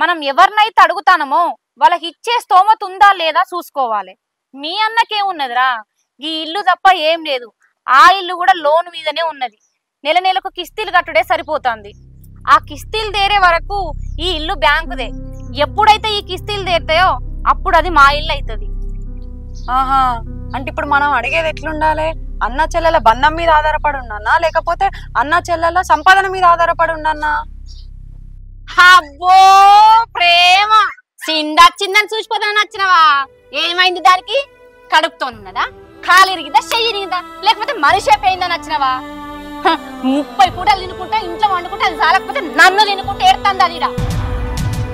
మనం ఎవరినైతే అడుగుతానమో వాళ్ళకి ఇచ్చే స్తోమత ఉందా లేదా చూసుకోవాలి. మీ అన్నకేమున్నదిరా, ఈ ఇల్లు తప్ప ఏం లేదు. ఆ ఇల్లు కూడా లోన్ మీదనే ఉన్నది. నెల నెలకు కిస్తీలు కట్టుడే సరిపోతుంది. ఆ కిస్తీలు తీరే వరకు ఈ ఇల్లు బ్యాంకుదే. ఎప్పుడైతే ఈ కిస్తీలు తీరుతాయో అప్పుడు అది మా ఇల్లు అవుతుంది. ఆహా, అంటే ఇప్పుడు మనం అడిగేది ఎట్లుండాలి? అన్న చెల్లెల బంధం మీద ఆధారపడి ఉన్నానా, లేకపోతే అన్న చెల్లెల సంపాదన మీద ఆధారపడి ఉన్నానా? అబ్బో ప్రేమ చిండొచ్చిందని చూసిపోతానని వచ్చినవా? ఏమైంది దానికి? కడుపుతో ఉన్నదా, కాలు ఇరిగిందా, చెయ్యి ఇరిగిందా, లేకపోతే మనిషి అయిపోయిందని వచ్చినవా? 30 పూటలు తినుకుంటా ఇంట్లో వండుకుంటే అది చాలకపోతే నన్ను తినుకుంటే ఏడుతుంది అది.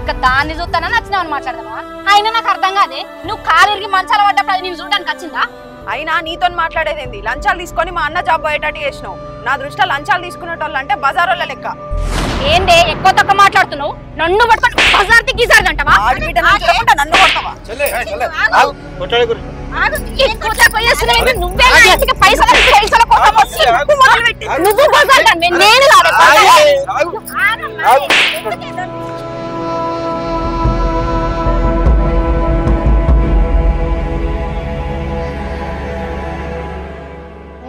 ఇంకా దాన్ని చూస్తానని వచ్చినావని మాట్లాడదావా? అయినా నాకు అర్థం కాదే, నువ్వు కాలు ఇరిగి మంచాల పడ్డప్పుడు అది నేను చూడడానికి వచ్చిందా? అయినా నీతో మాట్లాడేది ఏంది? లంచాలు తీసుకొని మా అన్న జాబ్ పోయేటట్టు చేసినావు. నా దృష్టిలో లంచాలు తీసుకునేటోళ్ళు అంటే బజారోళ్ళ లెక్క. ఏందే ఎక్కువ తక్కువ మాట్లాడుతున్నావు? నన్ను పట్టుకొని బజార్కి గీసారంటావా? నన్ను కొడతావా? నువ్వు బజార్ నేను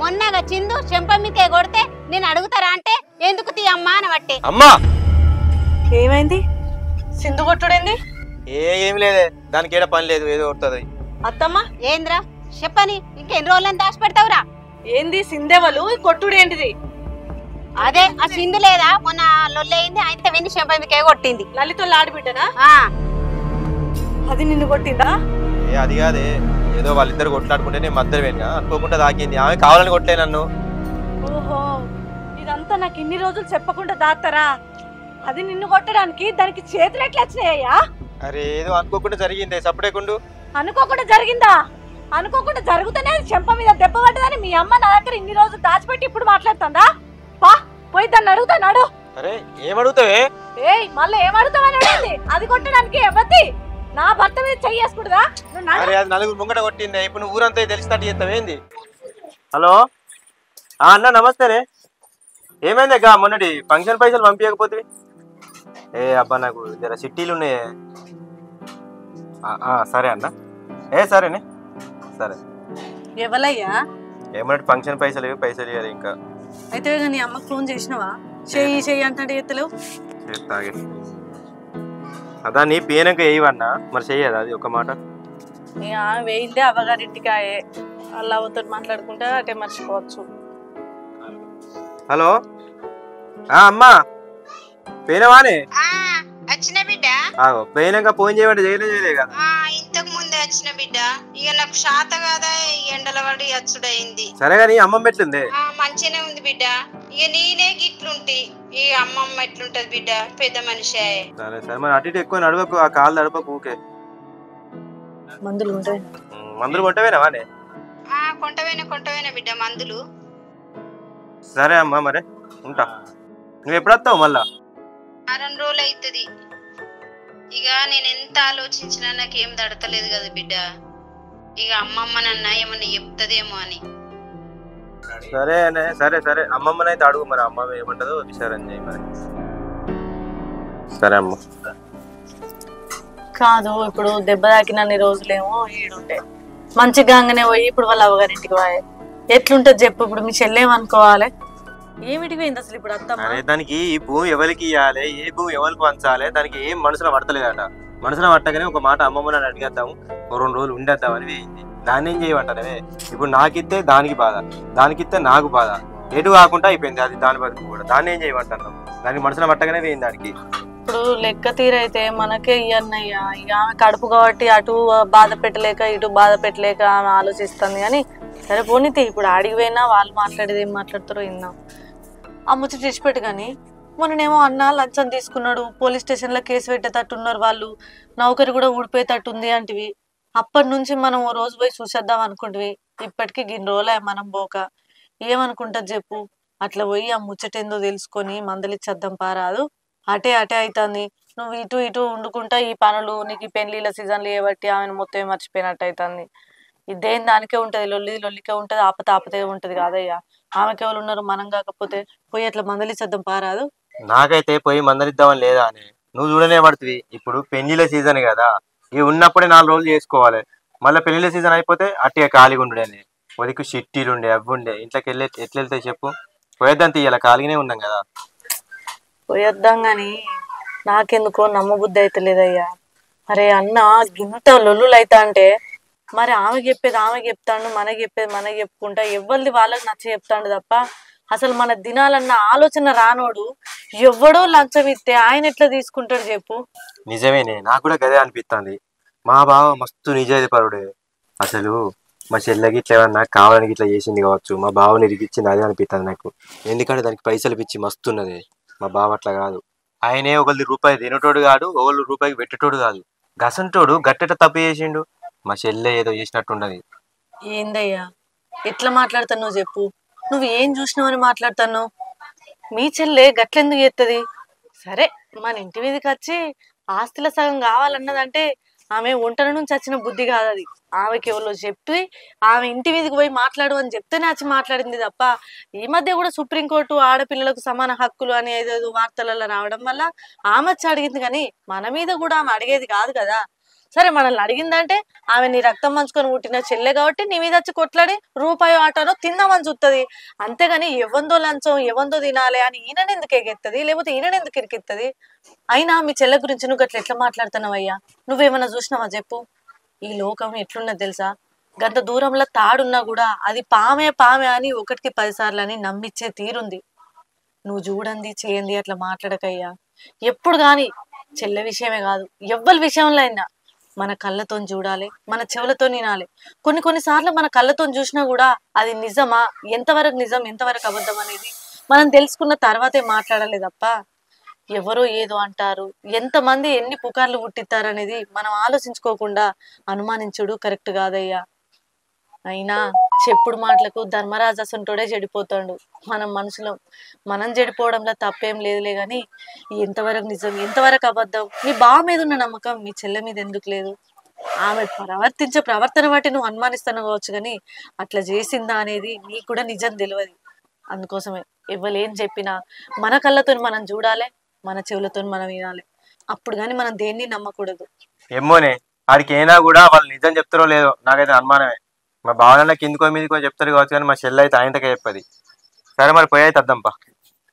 మొన్నగా చిందు చెంప మీకే కొడితే నేను అడుగుతారా అంటే ఎందుకు తీ అమ్మా అని బట్టే. అమ్మా ఏమైంది? సింధు కొట్టుడేంది? ఏం లేదే, దానికి ఏడ పని లేదు, ఏదో కొడుతుంది. అత్తమ్మ ఏంద్రా చెప్పని, ఇంకెన్ని రోజులని దాచి పెడతావురా? ఏంది సింధెవలు కొట్టుడేంటిది? అదే ఆ సింధు లేదా మొన్న లొల్లయింది, అయితే వెండి చెంప మీకే కొట్టింది. లలితో ఆడిబిడ్డనా? అది నిన్ను కొట్టిందా? అది కాదే, ఏదో వాళ్ళిద్దరు కొట్లాడుకుంటే నేను మధ్యలో వెళ్ళినా అనుకోకుండా తాకింది. ఆమె కావాలని కొట్లే నన్ను. ఓహో, ఇదంతా నాకు ఇన్ని రోజులు చెప్పకుండా దాస్తారా? అది నిన్ను కొట్టడానికి దానికి చేతులు ఎట్లా వచ్చినాయ్యా? అరే ఏదో అనుకోకుండా జరిగిందే, సపడేకుండు. అనుకోకుండా జరిగిందా? అనుకోకుండా జరుగుతూనే చెంప మీద దెబ్బ పడ్డదని మీ అమ్మ నా దగ్గర ఇన్ని రోజులు దాచిపెట్టి ఇప్పుడు మాట్లాడుతుందా? పా పోయి దాన్ని అడుగుతాడు. అరే ఏమడుగుతావే? ఏయ్ మళ్ళీ ఏమడుగుతావని అడిగింది. అది కొట్టడానికి ఎవరి నా భర్త మీద చెయ్యేసుకుంటుందా? అరే అది నలుగురు ముంగట కొట్టిందే, ఇప్పుడు నువ్వు ఊరంతా తెలిసినట్టు చేస్తావేంది? హలో అన్న నమస్తేనే. ఏమైంది అక్క, మొన్నటి ఫంక్షన్ పైసలు పంపించకపోతే? ఏ అబ్బా నాకు జర సిట్టీలు ఉన్నాయే. సరే అన్న, సరేనే సరే. ఎవలయ్యా? ఏమన్నట్టు ఫంక్షన్ పైసలు ఇవ్వాలి ఇంకా. అయితే నీ అమ్మకు ఫోన్ చేసినావా? చెయ్యి అంటే ఎత్తలేవు. తాగే అదా నీ పేనక వేయవన్నా మరి చెయ్యదా అది ఒక మాట? వేయిల్దే అవ్వగారింటికాయే, అలా అవుతాడు మాట్లాడుకుంటే అటే మర్చిపోవచ్చు. హలో అమ్మా పేనవానే? వచ్చిన బిడ్డ పోయినాక ఫోన్ చేయమంటే చేయలే కదా. ఇంతకు ముందే వచ్చిన బిడ్డ, ఇక నాకు శాత కాదా ఎండల పడి అచ్చుడైంది. సరే కానీ అమ్మమ్మ ఎట్లుంది? మంచిగానే ఉంది బిడ్డ. ఇక నేనే గిట్లుంటి, ఈ అమ్మమ్మ ఎట్లుంటది బిడ్డ, పెద్ద మనిషి. సరే సరే మరి అటు ఇటు ఎక్కువ నడవకు, ఆ కాళ్ళు నడపకు ఊకే. మందులు ఉంటాయి? మందులు కొంటవేనావానే? కొంటవేనా బిడ్డ మందులు? సరే అమ్మా మరి ఉంటా. నువ్వు ఎప్పుడు వస్తావు మళ్ళా? 2 రోజులు అవుతుంది. ఇక నేను ఎంత ఆలోచించినా నాకేం దడతలేదు కదా బిడ్డ. ఇక అమ్మమ్మ నన్న ఏమన్నా చెప్తదేమో అని. సరే సరే సరే అమ్మమ్మనైతే అడుగు, మరి అమ్మ ఏమంటదో విచారం చేయి మరి. సరే అమ్మ. కాదు, ఇప్పుడు దెబ్బ తాకినన్ని రోజులేమో ఈడుండే మంచిగానే పోయి ఇప్పుడు వాళ్ళ అవ్వగారింటికి పోయే ఎట్లుంటది చెప్పు? ఇప్పుడు మీ చెల్లేమనుకోవాలి? ఏమిటికి పోయింది అసలు ఇప్పుడు అత్తమ్మ? అరే దానికి ఈ భూమి ఎవరికి ఇవ్వాలి, ఏ భూమి ఎవరికి పంచాలి, దానికి ఏం మనసులో పడతలేదట. మనసులో పట్టగానే ఒక మాట అమ్మమ్మ నన్ను అడిగేద్దాం, 2 రోజులు ఉండేద్దామని వేయింది. దాన్ని ఏం చేయమంటానే? ఇప్పుడు నాకిస్తే దానికి బాధ, దానికిస్తే నాకు బాధ, ఎటు కాకుండా అయిపోయింది అది దాని బతుకు కూడా. దాన్ని ఏం చేయమంటున్నాం? దానికి మనసులో పట్టగానే వేయింది దానికి. ఇప్పుడు లెక్క తీరైతే మనకే ఇవన్నయ్యా. ఇక కడుపు కాబట్టి అటు బాధ పెట్టలేక ఇటు బాధ పెట్టలేక ఆమె ఆలోచిస్తుంది. కానీ సరే పోనీతే, ఇప్పుడు ఆడికి పోయినా వాళ్ళు మాట్లాడేది ఏం మాట్లాడతారో విన్నాం. ఆ ముచ్చట తెచ్చిపెట్టు. కానీ మొన్ననేమో అన్న లంచం తీసుకున్నాడు, పోలీస్ స్టేషన్లో కేసు పెట్టేటట్టున్నారు వాళ్ళు, నౌకరి కూడా ఊడిపోయేటట్టుంది అంటివి. అప్పటి నుంచి మనం ఓ రోజు పోయి చూసేద్దాం అనుకుంటువి. ఇప్పటికీ 2 రోజులే మనం పోక. ఏమనుకుంటది చెప్పు? అట్లా పోయి ఆ ముచ్చటేందో తెలుసుకొని మందలిచ్చేద్దాం పారాదు. అటే అవుతుంది. నువ్వు ఇటు ఇటు వండుకుంటా ఈ పనులు, నీకు ఈ పెళ్లిళ్ళ సీజన్లు ఏబట్టి ఆమెను మొత్తం మర్చిపోయినట్టు అవుతుంది. ఇదేం దానికే ఉంటది, లొల్లికే ఉంటది, ఆపతే ఉంటది కాదయ్యా. ఆమెకి ఎవరు ఉన్నారు మనం కాకపోతే? పోయి అట్లా మందలిచ్చేద్దాం పారాదు. నాకైతే పోయి మందలిద్దామని లేదా అని, నువ్వు చూడనే పడుతుంది. ఇప్పుడు పెళ్లిళ్ళ సీజన్ కదా, ఇవి ఉన్నప్పుడే 4 రోజులు చేసుకోవాలి. మళ్ళీ పెళ్లిళ్ళ సీజన్ అయిపోతే అట్టిగా ఖాళీగా ఉండే ఒదికు షిట్టీలు ఉండే అవి ఉండే ఇంట్లోకి ఎట్లా వెళ్తాయి చెప్పు. పోయేద్దాం తీయాల, ఖాళీగానే ఉన్నాం కదా. పోయొద్దాం గాని నాకెందుకో నమ్మబుద్ధి అయితలేదయ్యా. అరే అన్న గింత లొల్లులు అయితా అంటే మరి ఆమె చెప్పేది ఆమె చెప్తాడు, మనకి చెప్పేది మనకి చెప్పుకుంటా ఎవరిది వాళ్ళకి నచ్చ చెప్తాడు తప్ప అసలు మన దినాలన్న ఆలోచన రానోడు ఎవడో లంచం ఇస్తే ఆయన ఎట్లా తీసుకుంటాడు చెప్పు. నిజమేనే, నాకు కూడా గదే అనిపిస్తుంది. మా బావ మస్తు నిజాయితీ పరుడే. అసలు మా చెల్లెకి ఇట్లా ఏమన్నా కావాలని ఇట్లా చేసింది కావచ్చు, మా బావని ఇరికిచ్చింది అదే అనిపిస్తుంది నాకు. ఎందుకంటే దానికి పైసలు పిచ్చి మస్తున్నది. మా బావ అట్లా కాదు. ఆయనే ఒకరిది రూపాయి తినటోడు కాదు, ఒకళ్ళు రూపాయికి పెట్టేటోడు కాదు. గసంటోడు గట్టెట తప్పు చేసిండు, మా చెల్లె ఏదో చేసినట్టుండదు. ఏందయ్యా ఎట్లా మాట్లాడుతావు నువ్వు చెప్పు. నువ్వు ఏం చూసినావని మాట్లాడుతాను. మీ చెల్లె గట్లెందుకు చేస్తుంది? సరే మన ఇంటి మీదకి వచ్చి ఆస్తిలో సగం కావాలన్నదంటే ఆమె ఒంటరి నుంచి వచ్చిన బుద్ధి కాదు అది. ఆమెకి ఎవరో చెప్పి ఆమె ఇంటి మీదకి పోయి మాట్లాడు అని చెప్తేనే వచ్చి మాట్లాడింది తప్ప ఈ మధ్య కూడా సుప్రీంకోర్టు ఆడపిల్లలకు సమాన హక్కులు అని ఏదేదో వార్తలలో రావడం వల్ల ఆమె వచ్చి అడిగింది. కానీ మన మీద కూడా ఆమె అడిగేది కాదు కదా. సరే మనల్ని అడిగిందంటే ఆమె నీ రక్తం పంచుకొని పుట్టిన చెల్లె కాబట్టి నీ మీద వచ్చి కొట్లాడి రూపాయో ఆటోనో తిందామని చూస్తుంది. అంతేగాని ఎవందో లంచం ఎవందో తినాలి అని ఈయనెందుకు ఎగెత్తది, లేకపోతే ఈయనెందుకు ఇరికిత్తది? అయినా మీ చెల్లె గురించి నువ్వు అట్లా ఎట్లా మాట్లాడుతున్నావయ్యా? నువ్వేమన్నా చూసినావా చెప్పు. ఈ లోకం ఎట్లున్నది తెలుసా? గంత దూరంలో తాడున్నా కూడా అది పామే పామే అని 1కి 10 సార్లు అని నమ్మిచ్చే తీరుంది. నువ్వు చూడండి చేయండి అట్లా మాట్లాడకయ్యా. ఎప్పుడు గాని చెల్లె విషయమే కాదు ఎవ్వరి విషయంలో అయినా మన కళ్ళతో చూడాలి, మన చెవులతో వినాలి. కొన్నిసార్లు మన కళ్ళతో చూసినా కూడా అది నిజమా, ఎంతవరకు నిజం ఎంతవరకు అబద్ధం అనేది మనం తెలుసుకున్న తర్వాతే మాట్లాడాలి తప్ప ఎవరో ఏదో అంటారు, ఎంతమంది ఎన్ని పుకార్లు పుట్టిస్తారనేది మనం ఆలోచించుకోకుండా అనుమానించుడు కరెక్ట్ కాదయ్యా. అయినా చెప్పుడు మాటలకు ధర్మరాజు అసంటోడే చెడిపోతాడు. మనం మనుషులం, మనం చెడిపోవడంలో తప్పేం లేదులే. గాని ఎంతవరకు నిజం ఎంతవరకు అబద్ధం మీ బావ మీద ఉన్న నమ్మకం మీ చెల్లె మీద ఎందుకు లేదు? ఆమె ప్రవర్తించే ప్రవర్తన బట్టి నువ్వు అనుమానిస్తాను కావచ్చు, కానీ అట్లా చేసిందా అనేది నీకు కూడా నిజం తెలియదు. అందుకోసమే ఎవరేం చెప్పినా మన కళ్ళతో మనం చూడాలి, మన చెవులతో మనం వినాలి. అప్పుడు కానీ మనం దేన్ని నమ్మకూడదు. ఏమోనే, ఆడికి అయినా కూడా వాళ్ళు నిజం చెప్తారో లేదో నాకైతే అనుమానమే. మా బావనన్న కిందికో మీదికో చెప్తారు కావచ్చు, కానీ మా చెల్లె అయితే ఆయనకే చెప్పది. సరే మరి పోయి అయితే అద్దాంపా.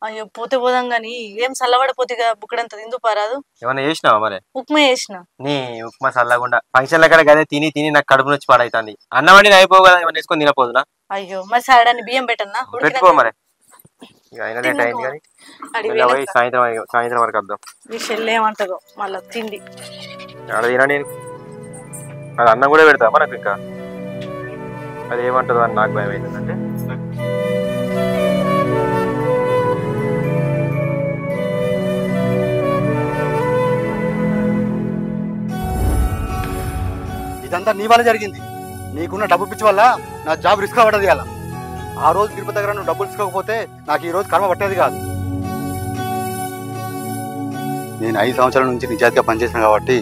అయ్యో పోతే పోదాం గాని ఏం చల్లబడిపోతే బుక్కడంత తిందు పారాదు. ఏమన్నా చేసినావా మరి? ఉప్మా చేసిన. నీ ఉప్మా చల్లకుండా ఫంక్షన్ల కాడ గదే తిని తిని నాకు కడుపు నొచ్చి పాడైతుంది. అన్నవాడి అయిపోవు కదా, ఏమన్నా వేసుకొని తినపోదునా? అయ్యో మరి సరడాన్ని బియ్యం పెట్టన్నా? పెట్టుకో మరి. అయినా లేట్ అయింది కానీ సాయంత్రం వరకు వద్దాం. మీ చెల్లి ఏమంటారో మళ్ళా తిండి ఆడ తినా. నేను అది అన్నం కూడా పెడతా మనకు, ఇంకా అది ఏమంటుందో అని నాకు భయం అవుతుందంటే. ఇదంతా నీ వల్ల జరిగింది. నీకున్న డబ్బు పిచ్చి వల్ల నా జాబ్ రిస్క్ అవ్వడది అలా. ఆ రోజు తిరుపతి దగ్గర నువ్వు డబ్బులు తీసుకోకపోతే నాకు ఈ రోజు కర్మ పట్టేది కాదు. నేను 5 సంవత్సరాల నుంచి నిజాయితీగా పనిచేసాను కాబట్టి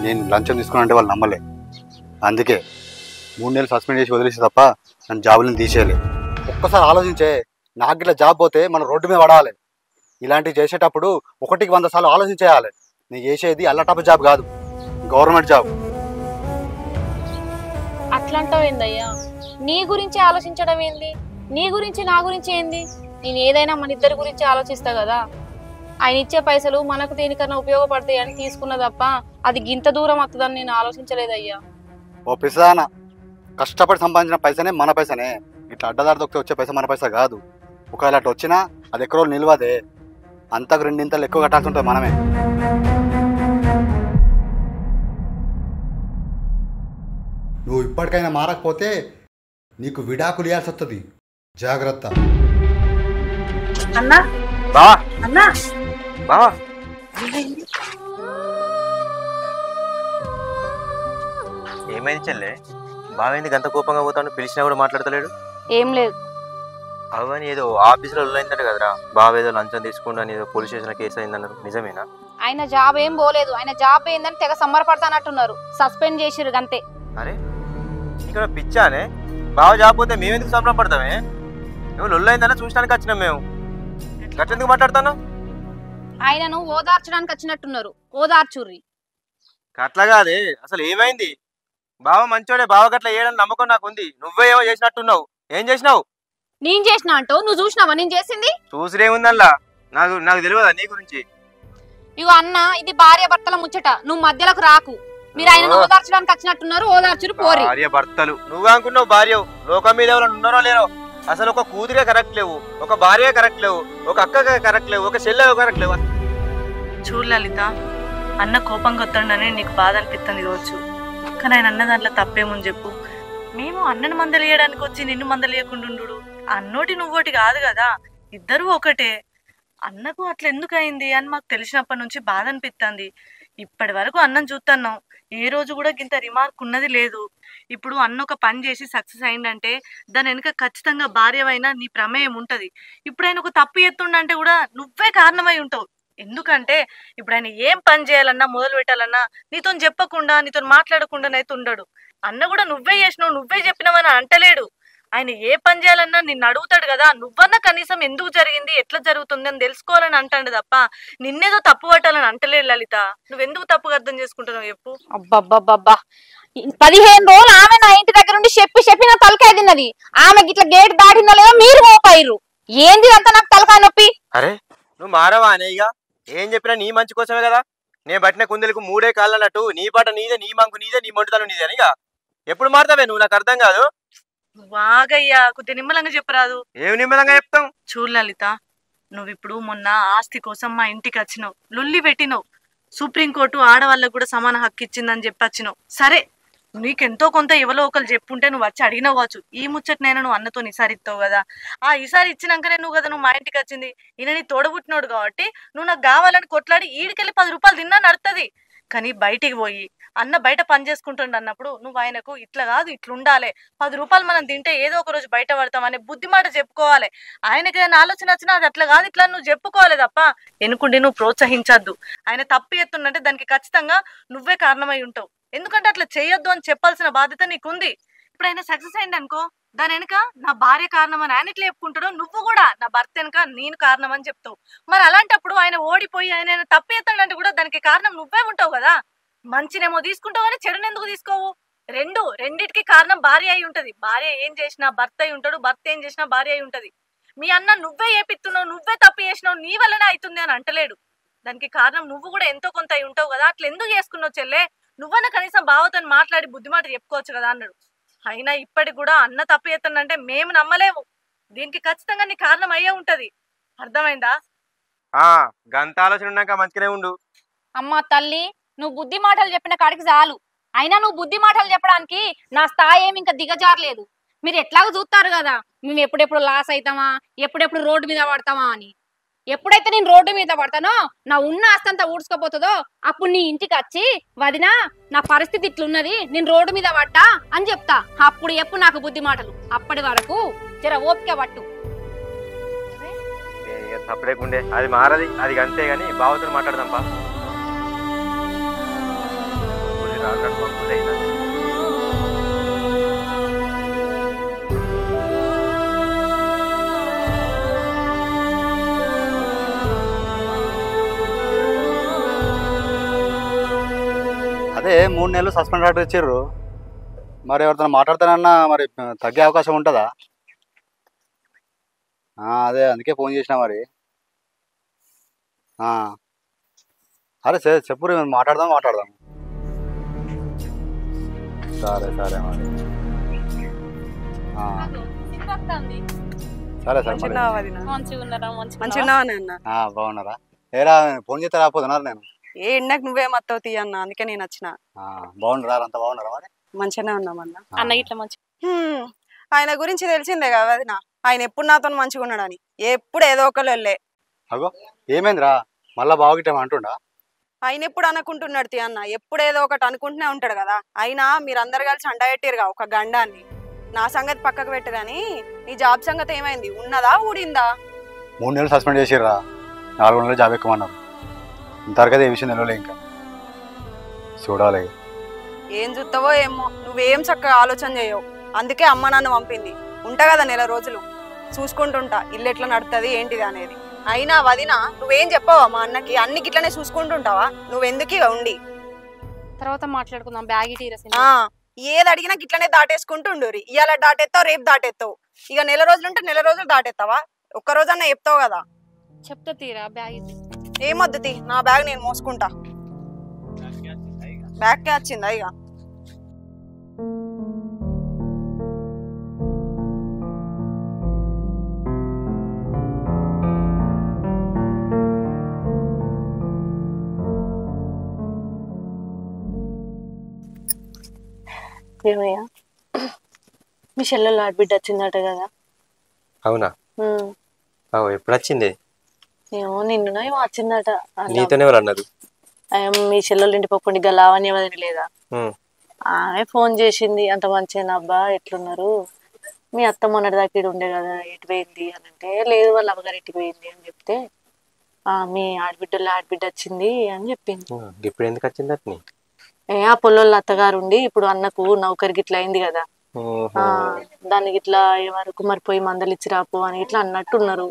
నేను లంచం తీసుకున్నానంటే వాళ్ళు నమ్మలే. అందుకే 3 నెలలు సస్పెండ్ చేసి వదిలేసి తప్ప నన్ను జాబులను తీసేయలే. ఒక్కసారి ఆలోచించే, నాకు ఇట్లా జాబ్ పోతే మనం రోడ్డు మీద పడాలి. ఇలాంటివి చేసేటప్పుడు 1కి 100 సార్లు ఆలోచించేయాలి. నేను చేసేది అల్లటప్ప జాబ్ కాదు, గవర్నమెంట్ జాబ్. అట్లంటావు ఏందయ్యా? నీ గురించి ఆలోచించడం ఏంది? నీ గురించి నా గురించి ఏంది? నేను ఏదైనా మన ఇద్దరి గురించి ఆలోచిస్తా కదా. ఆయన ఇచ్చే పైసలు మనకు దేనికన్నా ఉపయోగపడతాయి అని తీసుకున్న తప్ప అది గింత దూరం వస్తుందని నేను ఆలోచించలేదయ్యా. ఓ పిసదానా, కష్టపడి సంపాదించిన పైసనే మన పైసనే. ఇట్లా అడ్డదారి దొక్కితే వచ్చే పైసా మన పైసా కాదు. ఒకవేళ అట్లా వచ్చినా అది ఎక్కడో నిల్వదే. అంతకు 2 ఇంతలు ఎక్కువ కట్టాల్సి ఉంటుంది మనమే. నువ్వు ఇప్పటికైనా మారకపోతే నీకు విడాకులు ఇవ్వాల్సి వస్తుంది. జాగ్రత్త. అన్నా బావా అన్నా బావా ఏమైంది చెల్లె? బావేంది గంత కోపంగా పోతాను? పిలిచినా కూడా మాట్లాడతలేడు. ఏం లేదు. అవని ఏదో ఆఫీసులో అయిందంట కదరా, బావ ఏదో లంచం తీసుకుంటా ఏదో పోలీస్ స్టేషన్ కేసు అయిందన్నారు, నిజమేనా? ఆయన జాబ్ ఏం పోలేదు. ఆయన జాబ్ ఏందని తెగ సంబరపడతానట్టున్నారు. సస్పెండ్ చేసిరు గంతే. అరే ఇక్కడ పిచ్చానే, బావ జాబ్ పోతే మేమెందుకు సంబరపడతామే? ఏమో లొల్లు అయిందన్నా చూసడానికి వచ్చినాం మేము. గట్లెందుకు మాట్లాడతాను? ఆయనను ఓదార్చడానికి వచ్చినట్టున్నారు, ఓదార్చుర్రి. అట్లా కాదే, అసలు ఏమైంది? బావ మంచోడే, బావ గట్ల ఏడని నమ్మకం నాకు ఉంది. నువ్వే ఏమో చేసినట్టున్నావు. ఏం చేసినావు? నేను చేసిన అంటూ నువ్వు చూసినావా నేను చేసింది? చూసిరేముందల్లా, నాకు నాకు తెలియదా నీ గురించి? ఇగో అన్న, ఇది భార్య భర్తల ముచ్చట, నువ్వు మధ్యలోకి రాకు. మీరు ఆయన ఓదార్చడానికి వచ్చినట్టున్నారు, ఓదార్చురు పోరి. భార్య భర్తలు నువ్వు అనుకున్నావు భార్య, లోకం మీద ఎవరైనా ఉన్నారో లేరో? అసలు ఒక కూతురే కరెక్ట్ లేవు, ఒక భార్య కరెక్ట్ లేవు, ఒక అక్క కరెక్ట్ లేవు, ఒక చెల్లె కరెక్ట్ లేవు. చూడు లలిత, అన్న కోపంగా వస్తాడని నీకు బాధ అనిపిస్తుంది కావచ్చు, కానీ ఆయన అన్న దాంట్లో తప్పేముంది చెప్పు. మేము అన్నను మందలియడానికి వచ్చి నిన్ను మందలియకుండా అన్నోటి నువ్వోటి కాదు కదా, ఇద్దరు ఒకటే. అన్నకు అట్లా ఎందుకు అయింది అని మాకు తెలిసినప్పటి నుంచి బాధ అనిపిస్తుంది. ఇప్పటి వరకు అన్నం చూస్తున్నాం, ఏ రోజు కూడా ఇంత రిమార్క్ ఉన్నది లేదు. ఇప్పుడు అన్న ఒక పని చేసి సక్సెస్ అయిందంటే దాని వెనుక ఖచ్చితంగా భార్యవైనా నీ ప్రమేయం ఉంటది. ఇప్పుడు ఆయన ఒక తప్పు ఎత్తుండంటే కూడా నువ్వే కారణమై ఉంటావు. ఎందుకంటే ఇప్పుడు ఆయన ఏం పని చేయాలన్నా మొదలు పెట్టాలన్నా నీతో చెప్పకుండా నీతో మాట్లాడకుండానైతే ఉండడు. అన్న కూడా నువ్వే చేసినావు, నువ్వే చెప్పినావని అంటలేడు. ఆయన ఏ పని చేయాలన్నా నిన్ను అడుగుతాడు కదా, నువ్వన్నా కనీసం ఎందుకు జరిగింది, ఎట్లా జరుగుతుంది అని తెలుసుకోవాలని అంటాడు తప్ప నిన్నేదో తప్పు పట్టాలని అంటలేడు. లలిత, నువ్వెందుకు తప్పుగా అర్థం చేసుకుంటున్నావు చెప్పు. అబ్బబ్బబ్బబ్బా, 15 రోజులు ఆమె నా ఇంటి దగ్గర నుండి చెప్పి నా తలకాయ తిన్నది. ఆమెకి ఇట్లా గేట్ దాటిందో లేదో మీరు మోపాయిరు. ఏంది అంతా నాకు తలకాయ నొప్పి. అరే నువ్వు మారవా అనేగా? ఏం చెప్పినా నీ మంచి కోసమే కదా. నేను పట్టిన కుందెలకు 3 కాళ్ళు అన్నట్టు నీ పాట నీదే, నీ మంకు నీదే, నీ మొండుతనం నీదే అనిగా ఎప్పుడు మారుతావే నువ్వు? నాకు అర్థం కాదు. వాగయ్యా, కొద్ది నిమ్మలంగా చెప్పరాదు. ఏమి నిమ్మలంగా చెప్తాం? చూడు లలిత, నువ్వు ఇప్పుడు మొన్న ఆస్తి కోసం మా ఇంటికి వచ్చినావు, లొల్లి పెట్టినావు. సుప్రీంకోర్టు ఆడవాళ్ళకు కూడా సమాన హక్కు ఇచ్చిందని చెప్పి వచ్చినావు. సరే, నీకెంతో కొంత ఎవరో ఒకరు చెప్పుంటే నువ్వు వచ్చి అడిగినావు కావచ్చు. ఈ ముచ్చటనైనా నువ్వు అన్నతో ఈసారి ఇస్తావు కదా. ఆ ఈసారి ఇచ్చినాకనే నువ్వు కదా నువ్వు మా ఇంటికి వచ్చింది. ఈయన నీ తోడబుట్టినోడు కాబట్టి నువ్వు నాకు కావాలని కొట్లాడి ఈడికెళ్ళి 10 రూపాయలు తిన్నా నడుతుంది. కానీ బయటికి పోయి అన్న బయట పని చేసుకుంటుండ అన్నప్పుడు నువ్వు ఆయనకు ఇట్లా కాదు ఇట్లా ఉండాలి, 10 రూపాయలు మనం తింటే ఏదో ఒక రోజు బయట పడతామని బుద్ధి మాట చెప్పుకోవాలి. ఆయనకి ఏదైనా ఆలోచన వచ్చినా అది అట్లా కాదు ఇట్లా నువ్వు చెప్పుకోవాలి తప్ప ఎనుకుండి నువ్వు ప్రోత్సహించద్దు. ఆయన తప్పు ఎత్తుందంటే దానికి ఖచ్చితంగా నువ్వే కారణమై ఉంటావు. ఎందుకంటే అట్లా చేయొద్దు అని చెప్పాల్సిన బాధ్యత నీకుంది. ఇప్పుడు ఆయన సక్సెస్ అయింది అనుకో, దాని వెనుక నా భార్య కారణం అని ఆయన ఇట్లా చెప్పుకుంటాడు, నువ్వు కూడా నా భర్త వెనుక నేను కారణం అని చెప్తావు. మరి అలాంటప్పుడు ఆయన ఓడిపోయి ఆయన తప్పు ఎత్తాడంటే కూడా దానికి కారణం నువ్వే ఉంటావు కదా. మంచినేమో తీసుకుంటావు కానీ చెడుని ఎందుకు తీసుకోవు? రెండిటికి కారణం భార్య అయి ఉంటది. భార్య ఏం చేసినా భర్త అయి ఉంటాడు, భర్త ఏం చేసినా భార్య అయి ఉంటది. మీ అన్న నువ్వే ఏపిస్తున్నావు, నువ్వే తప్పు చేసినావు, నీ వల్లనే అవుతుంది అని అంటలేడు. దానికి కారణం నువ్వు కూడా ఎంతో కొంత అయి ఉంటావు కదా. అట్లా ఎందుకు చేసుకున్నావు చెల్లె? నువ్వన్నా కనీసం బావతో మాట్లాడి బుద్ధిమాట చెప్పుకోవచ్చు కదా అన్నాడు. అయినా ఇప్పటికి కూడా అన్న తప్పు చేస్తానంటే మేము నమ్మలేము. దీనికి ఖచ్చితంగా నీ కారణం అయ్యే ఉంటది. అర్థమైందా? గంత ఆలోచన ఉన్నాక మంచిగానే ఉండు. అమ్మ తల్లి, నువ్వు బుద్ధి మాటలు చెప్పిన కాడికి చాలు. అయినా నువ్వు బుద్ధి మాటలు చెప్పడానికి నా స్థాయి ఏమి ఇంకా దిగజారలేదు. మీరు ఎట్లాగో చూస్తారు కదా మేము ఎప్పుడెప్పుడు లాస్ అవుతామా, ఎప్పుడెప్పుడు రోడ్డు మీద పడతామా అని. ఎప్పుడైతే నేను రోడ్డు మీద పడతానో నా ఉన్న ఆస్తంతా ఊడ్చుకోపోతుందో అప్పుడు నీ ఇంటికి వచ్చి వదినా నా పరిస్థితి ఇట్లున్నది, నేను రోడ్డు మీద పడ్డా అని చెప్తా. అప్పుడు ఎప్పుడు నాకు బుద్ధి మాటలు. అప్పటి వరకు జర ఓపిక పట్టు. తప్పలేకుండే అది మారది, అది అంతే గాని బావతో మాట్లాడదాంపా. అదే 3 నెలలు సస్పెండ్ ఆర్డర్ ఇచ్చారు. మరి ఎవరితో మాట్లాడతానన్నా మరి తగ్గే అవకాశం ఉంటుందా? అదే అందుకే ఫోన్ చేసినా మరి. అరే చెప్పు, మాట్లాడదాం. సరే మరి బాగున్నారా? ఏరా ఫోన్ చేస్తే రాపోతున్నారు. నేను ఏ ఎండకు నువ్వే మత్తవు తీయన్నా, అందుకే నేను వచ్చిన. బాగున్నారా? అంత బాగున్నారా? మరి మంచిగానే ఉన్నామన్నా. అన్న ఇట్లా మంచి ఆయన గురించి తెలిసిందే కదా వదిన, ఆయన ఎప్పుడు నాతో మంచిగా ఉన్నాడని. ఎప్పుడు ఏదో ఒకళ్ళు వెళ్ళే. అగో ఏమైందిరా, మళ్ళా బాగుంటాం అంటుండా? ఆయన ఎప్పుడు అనుకుంటున్నాడు తీ అన్న, ఎప్పుడు ఏదో ఒకటి అనుకుంటూనే ఉంటాడు కదా. అయినా మీరందరు కలిసి అంట పెట్టారుగా ఒక గండాన్ని. నా సంగతి పక్కకు పెట్టు గాని నీ జాబ్ సంగతి ఏమైంది? ఉన్నదా ఊడిందా? 3 నెలలు సస్పెండ్ చేసిర్రా, 4 నెలలు జాబ్ ఎక్కమన్నారు. ఇంతవరకు ఏ విషయం నిలవలే. ఇంకా చూడాలి. ఏం చూస్తావో ఏమో, నువ్వేం చక్కగా ఆలోచన చేయవు. అందుకే అమ్మ నాన్న పంపింది. ఉంటా కదా నెల రోజులు చూసుకుంటుంటా ఇల్లు ఎట్లా నడుతుంది ఏంటిది అనేది. అయినా వదిన నువ్వేం చెప్పావా మా అన్నకి? అన్ని గిట్లనే చూసుకుంటుంటావా? నువ్వెందుకు ఇక ఉండి? తర్వాత మాట్లాడుకుందాం. బ్యాగ్ ఇటు ఇరా ఆ ఏది అడిగినా గిట్లనే దాటేసుకుంటూ ఉండురి. ఇవాళ దాటెత్తావు, రేపు దాటెత్తావు. ఇక నెల రోజులు ఉంటే నెల రోజులు దాటెత్తావా? ఒక్క రోజన్నా చెప్తావు కదా. చెప్తా తీరా బ్యాగ్. ఏమొద్దు, నా బ్యాగ్ నేను మోసుకుంటా. బ్యాగ్కే వచ్చిందా ఇక? ఏమయ్యా మీ చెల్లెలు ఆడబిడ్డ వచ్చిందట కదా? అవునా? ఎప్పుడు వచ్చింది? ఏమో నిన్నునో ఏమో వచ్చిందట. నీతోనే ఎవరు అన్నారు? మీ చెల్లెలు ఇంటి పక్కన ఇక లావణ్య వదిన లేదా, ఆమె ఫోన్ చేసింది. అంత మంచిగా అబ్బా ఎట్లున్నారు, మీ అత్త మొన్నటి దాకా ఇటు ఉండే కదా ఎటు పోయింది అని అంటే, లేదు వాళ్ళ అమ్మగారు ఎటు పోయింది అని చెప్తే, మీ ఆడబిడ్డ వచ్చింది అని చెప్పింది. ఇప్పుడు ఎందుకు వచ్చింది అట్ని? ఆ పొల్లోళ్ళ అత్తగారు ఉండి ఇప్పుడు అన్నకు నౌకరికి ఇట్లా అయింది కదా, దానికి ఇట్లా వరకు మరి పోయి మందలిచ్చి రాపో అని ఇట్లా అన్నట్టున్నారు.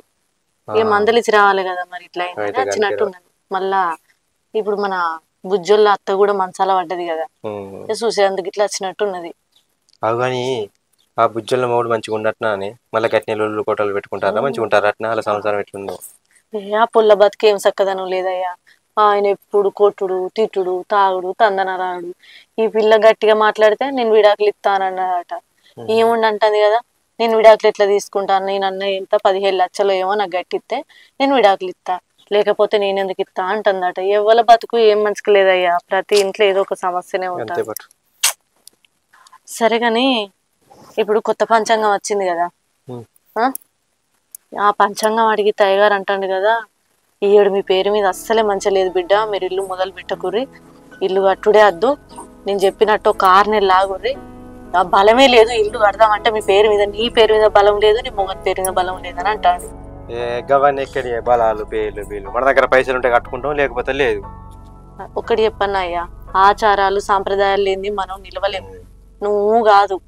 ఇక మందలిచ్చి రావాలి కదా, మరి ఇట్లా అయింది వచ్చినట్టున్నది. మళ్ళా ఇప్పుడు మన బుజ్జోళ్ళ అత్త కూడా మంచాల పడ్డది కదా, చూసేందుకు ఇట్లా వచ్చినట్టున్నది. అవు కానీ ఆ బుజ్జోళ్ళ మూడు మంచిగా ఉన్నట్టునా అని మళ్ళీ కట్నీళ్ళు కోటలు పెట్టుకుంటారా? మంచిగా ఉంటారా అట్నా? వాళ్ళ సంసారం ఎట్లుందో? ఆ పొల్ల బతికేం చక్కదనం లేదయ్యా. ఆయన ఎప్పుడు కొట్టుడు తిట్టుడు తాగుడు తందనరాడు. ఈ పిల్ల గట్టిగా మాట్లాడితే నేను విడాకులు ఇస్తానన్నదట. ఏముండంటది కదా, నేను విడాకులు ఎట్లా తీసుకుంటాను, నేను అన్న ఎంత 15 లక్షలు ఏమో నాకు గట్టిస్తే నేను విడాకులు ఇస్తా, లేకపోతే నేను ఎందుకు ఇస్తా అంటుందట. ఎవరి బతుకు ఏం మంచిగా లేదయ్యా, ప్రతి ఇంట్లో ఏదో ఒక సమస్యనే ఉంటుంది. సరే గాని ఇప్పుడు కొత్త పంచాంగం వచ్చింది కదా, ఆ పంచాంగం అడిగి తయ్యగారు అంటాడు కదా, ఈ ఏడు మీ పేరు మీద అస్సలే మంచి లేదు బిడ్డ, మీరు ఇల్లు మొదలు పెట్టకుర్రి, ఇల్లు కట్టుడే వద్దు, నేను చెప్పినట్టు ఒక 6 నెలలు ఆగుర్రి, ఆ బలమే లేదు ఇల్లు కడదామంటే మీ పేరు మీద, నీ పేరు మీద బలం లేదు, నీ మొగని పేరు మీద బలం లేదని అంటాడు. గవన్నీ ఎక్కడి బలాలు పేర్లు వీళ్ళు, మన దగ్గర పైసలు ఉంటే కట్టుకుంటాం, లేకపోతే లేదు. ఒక్కటి చెప్పన్నా అయ్యా, ఆచారాలు సాంప్రదాయాలు లేని మనం నిలవలేము. నువ్వు కాదు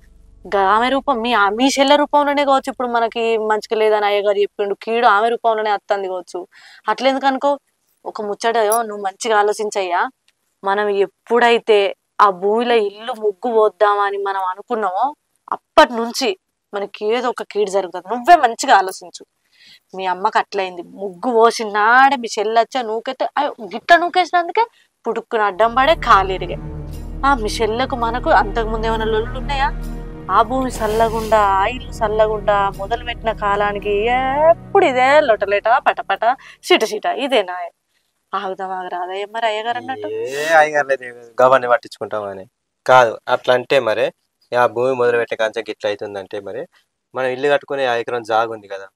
ఆమె రూపం, మీ చెల్లె రూపంలోనే కావచ్చు ఇప్పుడు మనకి మంచిగా లేదని అయ్యగారు చెప్పిండు, కీడు ఆమె రూపంలోనే అత్తంది కావచ్చు. అట్లేందుకు అనుకో, ఒక ముచ్చటయో నువ్వు మంచిగా ఆలోచించయ్యా. మనం ఎప్పుడైతే ఆ భూమిలో ఇల్లు ముగ్గు పోద్దామని మనం అనుకున్నామో అప్పటి నుంచి మనకి ఏదో ఒక కీడు జరుగుతుంది. నువ్వే మంచిగా ఆలోచించు. మీ అమ్మకి అట్లయింది, ముగ్గు పోసినాడే మీ చెల్లెచ్చా నూకెత్తే గిట్ట నూకేసినందుకే పుడుక్కుని అడ్డం పడే కాలిరిగే. మీ చెల్లెకు మనకు అంతకుముందు ఏమైనా లొల్లులు ఉన్నాయా? ఆ భూమి చల్లగుండా ఆ ఇల్లు చల్లగుండా మొదలు పెట్టిన కాలానికి ఎప్పుడు ఇదే లొటలేట పటపట సిట ఇదేనా? ఆగుదాం ఆగరాదా మరి అయ్యగారు అన్నట్టు? గవాన్ని పట్టించుకుంటామని కాదు అట్లా అంటే మరి, ఆ భూమి మొదలు పెట్టే కాంచెకి ఇట్లా అవుతుందంటే మరి మనం ఇల్లు కట్టుకునే ఆ ఎకరం జాగు ఉంది కదా,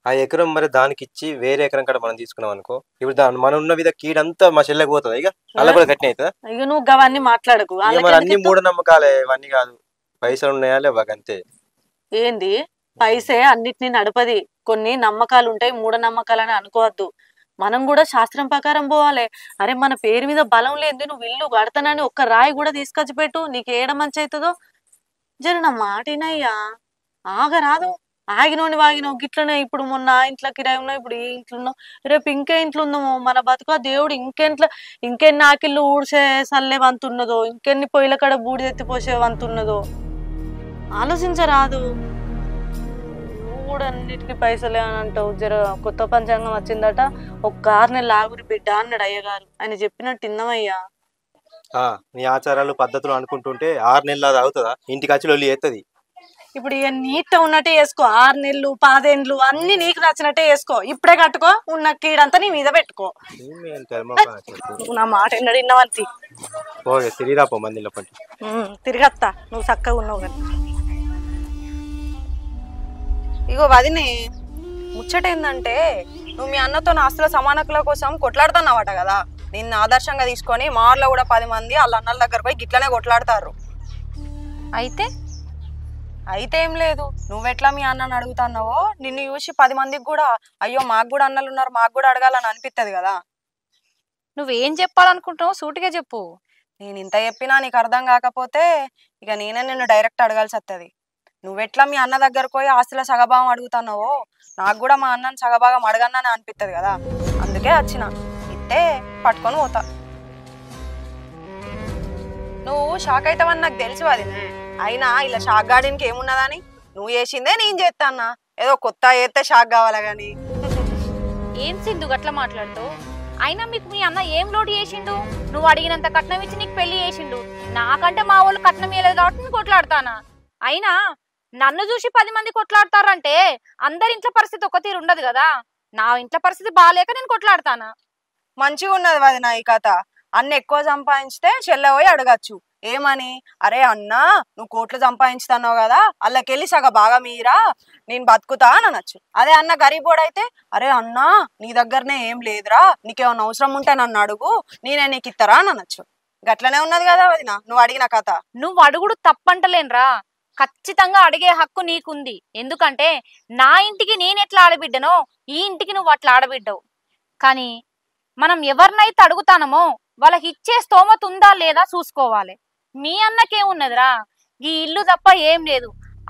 ఆ ఎకరం మరి దానికి ఇచ్చి వేరే ఎకరం కాడ మనం తీసుకున్నాం అనుకో, ఇప్పుడు మనం ఉన్న విధ కీడంతా మా చెల్లెకి పోతుంది. ఇక అలా కూడా గట్టిన అవుతుందా? ఇక నువ్వు గవాన్ని మాట్లాడకు. మరి అన్ని మూఢనమ్మకాలే ఇవన్నీ, కాదు పైసలు ఉన్నాయా లేవా అంతే. ఏంది పైసే అన్నిటినీ నడపది, కొన్ని నమ్మకాలు ఉంటాయి, మూఢనమ్మకాలని అనుకోవద్దు. మనం కూడా శాస్త్రం ప్రకారం పోవాలి. అరే మన పేరు మీద బలం లేదు, నువ్వు ఇల్లు కడతానని ఒక్క రాయి కూడా తీసుకొచ్చి పెట్టు, నీకు ఏడ మంచి అవుతుందో. జర మాటినయ్యా, ఆగరాదు. ఆగినోని వాగినవు గిట్లనే. ఇప్పుడు మొన్న ఆ ఇంట్లో కిరాయి ఉన్నావు, ఇప్పుడు ఈ ఇంట్లో ఉన్నావు, రేపు ఇంకే ఇంట్లో ఉందామో. మన బతుక దేవుడు ఇంకెన్ని ఆకిళ్ళు ఊడ్చే సల్లే వంతున్నదో, ఇంకెన్ని పొయ్యిల కాడ బూడిదెత్తిపోసే వంతున్నదో ఆలోచించరాదు. నువ్వు కూడా అన్నిటికీ పైసలే అని అంటావు. జర కొత్త పంచాంగం వచ్చిందట, ఒక 6 నెలలు ఆగురి బిడ్డ అన్నాడు అయ్యగారు. ఆయన చెప్పినట్టు ఇన్నమయ్యా. నీ ఆచారాలు పద్ధతులు అనుకుంటుంటే 6 నెలలు అది అవుతుందా? ఇంటికి వచ్చి లొల్లి చేస్తుంది. ఇప్పుడు ఇక నీట్గా ఉన్నట్టే వేసుకో. 6 నెలలు 10 ఏళ్ళు అన్ని నీకు నచ్చినట్టే వేసుకో. ఇప్పుడే కట్టుకో, ఉన్న కీడంతా నీ మీద పెట్టుకో. నా మాట ఎన్నడు విన్నవంతి తిరిగిరాపో మందిలో పట్టి తిరిగత్తా, నువ్వు చక్కగా ఉన్నావు కానీ. ఇగో వదినే, ముచ్చట ఏందంటే నువ్వు మీ అన్నతో ఆస్తుల సమానకుల కోసం కొట్లాడుతున్నావట కదా. నిన్ను ఆదర్శంగా తీసుకొని మా ఊర్లో కూడా 10 మంది వాళ్ళ అన్నల దగ్గర పోయి గిట్లనే కొట్లాడతారు. అయితే ఏం లేదు, నువ్వెట్లా మీ అన్నని అడుగుతున్నావో నిన్ను చూసి 10 మందికి కూడా అయ్యో మాకు కూడా అన్నలు ఉన్నారు, మాకు కూడా అడగాలని అనిపిస్తుంది కదా. నువ్వేం చెప్పాలనుకుంటున్నావు సూటిగా చెప్పు. నేను ఇంత చెప్పినా నీకు అర్థం కాకపోతే ఇక నేనే నిన్ను డైరెక్ట్ అడగాల్సి వస్తుంది. నువ్వెట్లా మీ అన్న దగ్గరకు పోయి ఆస్తుల సగభాగం అడుగుతున్నావో నాకు కూడా మా అన్నని సగభాగం అడగన్నానే అనిపిస్తుంది కదా, అందుకే వచ్చిన. ఇట్టే పట్టుకొని పోతా. నువ్వు షాక్ అవుతావని నాకు తెలుసు వదినే, అయినా ఇలా షాక్ గార్డెన్కి ఏమున్నదని నువ్వు చేసిందే నేను చేస్తాన్నా. ఏదో కొత్త చేస్తే షాక్ కావాలా గాని. ఏం సింధు గట్లా మాట్లాడుతూ? అయినా మీకు మీ అన్న ఏం లోటు చేసిండు? నువ్వు అడిగినంత కట్నం ఇచ్చి నీకు పెళ్లి చేసిండు. నాకంటే మా వాళ్ళు కట్నం ఇవ్వలేదు కాబట్టి నేను కొట్లాడతానా. అయినా నన్ను చూసి 10 మంది కొట్లాడతారంటే అందరి ఇంట్లో పరిస్థితి ఒక తీరు ఉండదు కదా. నా ఇంట్లో పరిస్థితి బాగాలేక నేను కొట్లాడతానా. మంచిగా ఉన్నది వదిన ఈ కథ. అన్న ఎక్కువ సంపాదించితే చెల్లె పోయి అడగచ్చు ఏమని, అరే అన్నా నువ్వు కోట్లు సంపాదించుతున్నావు కదా, అల్లకెళ్ళి సగ బాగా మీరా నేను బతుకుతా అని అనొచ్చు. అదే అన్న గరీబోడైతే, అరే అన్నా నీ దగ్గరనే ఏం లేదురా, నీకేమన్నా అవసరం ఉంటే నన్ను అడుగు నేనే నీకు ఇస్తారా అని అనొచ్చు. గట్లనే ఉన్నది కదా వదిన నువ్వు అడిగిన కథ. నువ్వు అడుగుడు తప్పంటలేనురా, ఖచ్చితంగా అడిగే హక్కు నీకుంది. ఎందుకంటే నా ఇంటికి నేను ఎట్లా ఆడబిడ్డనో ఈ ఇంటికి నువ్వు అట్లా ఆడబిడ్డవు. కానీ మనం ఎవరినైతే అడుగుతానమో వాళ్ళకి ఇచ్చే స్తోమత ఉందా లేదా చూసుకోవాలి. మీ అన్నకేమున్నదిరా, ఈ ఇల్లు తప్ప ఏం లేదు.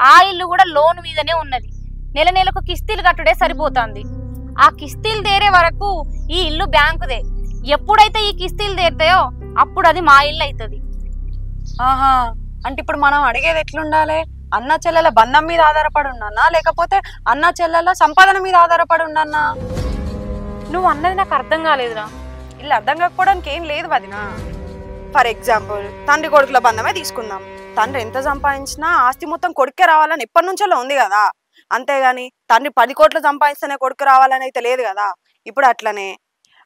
ఆ ఇల్లు కూడా లోన్ మీదనే ఉన్నది. నెల నెలకు కిస్తీలు కట్టుడే సరిపోతుంది. ఆ కిస్తీలు తీరే వరకు ఈ ఇల్లు బ్యాంకుదే. ఎప్పుడైతే ఈ కిస్తీలు తీరుతాయో అప్పుడు అది మా ఇల్లు అవుతుంది. ఆహా, అంటే ఇప్పుడు మనం అడిగేది ఎట్లుండాలి? అన్న చెల్లెల బంధం మీద ఆధారపడి ఉన్నానా, లేకపోతే అన్న చెల్లెల సంపాదన మీద ఆధారపడి ఉన్నానా? నువ్వు అన్నది నాకు అర్థం కాలేదురా. ఇల్లు అర్థం కాకపోవడానికి ఏం లేదు వదినా. ఫర్ ఎగ్జాంపుల్ తండ్రి కొడుకుల బంధమే తీసుకుందాం. తండ్రి ఎంత సంపాదించినా ఆస్తి మొత్తం కొడుకే రావాలని ఎప్పటి నుంచో ఉంది కదా. అంతేగాని తండ్రి 10 కోట్లు సంపాదిస్తేనే కొడుకు రావాలని అయితే లేదు కదా. ఇప్పుడు అట్లనే